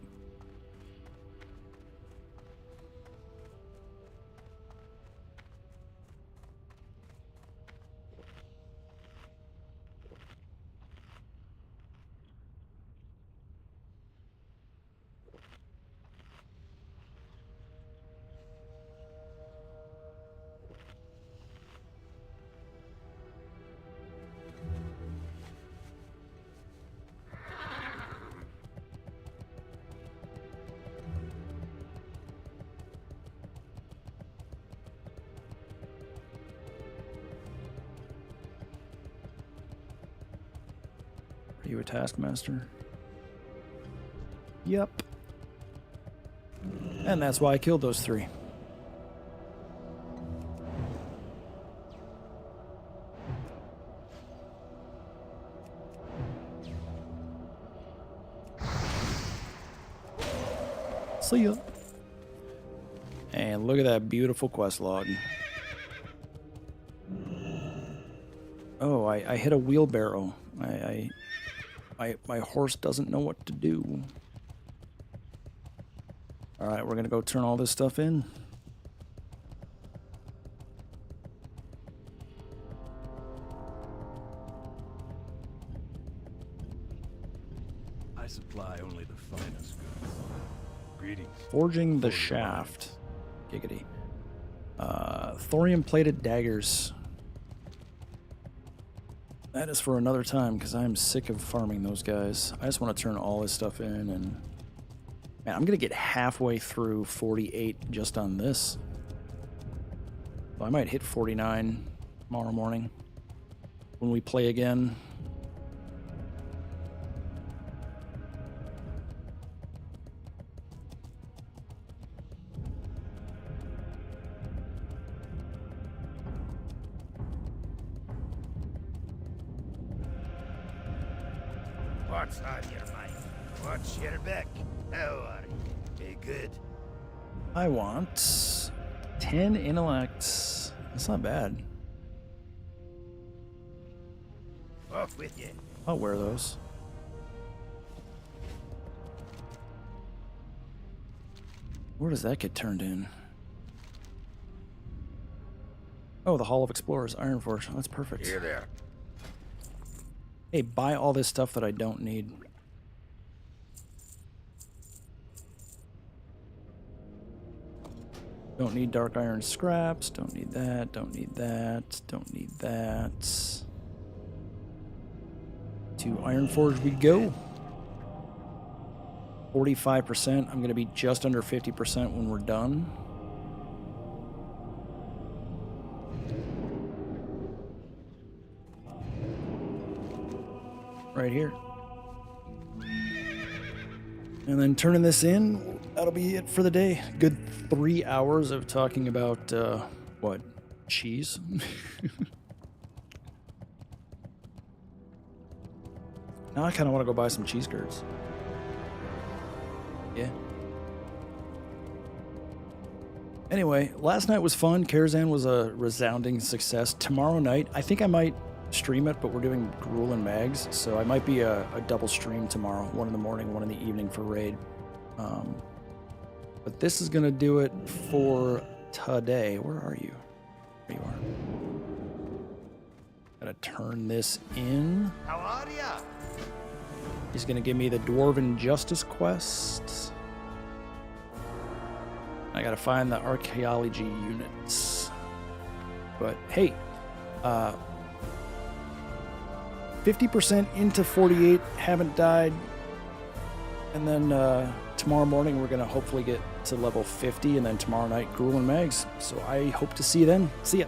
S1: Are you a Taskmaster? Yep. And that's why I killed those 3. See ya. And look at that beautiful quest log. Oh, I hit a wheelbarrow. My horse doesn't know what to do. All right, we're gonna go turn all this stuff in.
S2: I supply only the finest goods. Greetings.
S1: Forging the shaft. Giggity. Thorium-plated daggers. That is for another time, because I'm sick of farming those guys. I just want to turn all this stuff in, and... Man, I'm going to get halfway through 48 just on this. Well, I might hit 49 tomorrow morning when we play again.
S3: What's on your mind? What's your back? How are you? Hey, good.
S1: I want 10 intellect. That's not bad.
S3: Off with you.
S1: I'll wear those. Where does that get turned in? Oh, the Hall of Explorers, Ironforge. That's perfect.
S3: Here there.
S1: Hey, buy all this stuff that I don't need. Don't need dark iron scraps. Don't need that. Don't need that. Don't need that. To Ironforge we go. 45%. I'm going to be just under 50% when we're done. Right here. And then turning this in, that'll be it for the day. Good 3 hours of talking about, what? Cheese? Now I kind of want to go buy some cheese curds. Yeah. Anyway, last night was fun. Karazhan was a resounding success. Tomorrow night, I think I might stream it, but we're doing Gruul and Mags, so I might be a double stream tomorrow. 1 in the morning, 1 in the evening for Raid. But this is going to do it for today. Where are you? There you are. Gotta turn this in.
S3: How are ya?
S1: He's going to give me the Dwarven Justice quest. I gotta find the archaeology units. But hey, 50% into 48, haven't died. And then tomorrow morning we're gonna hopefully get to level 50, and then tomorrow night Gruul and Mags. So I hope to see you then. See ya.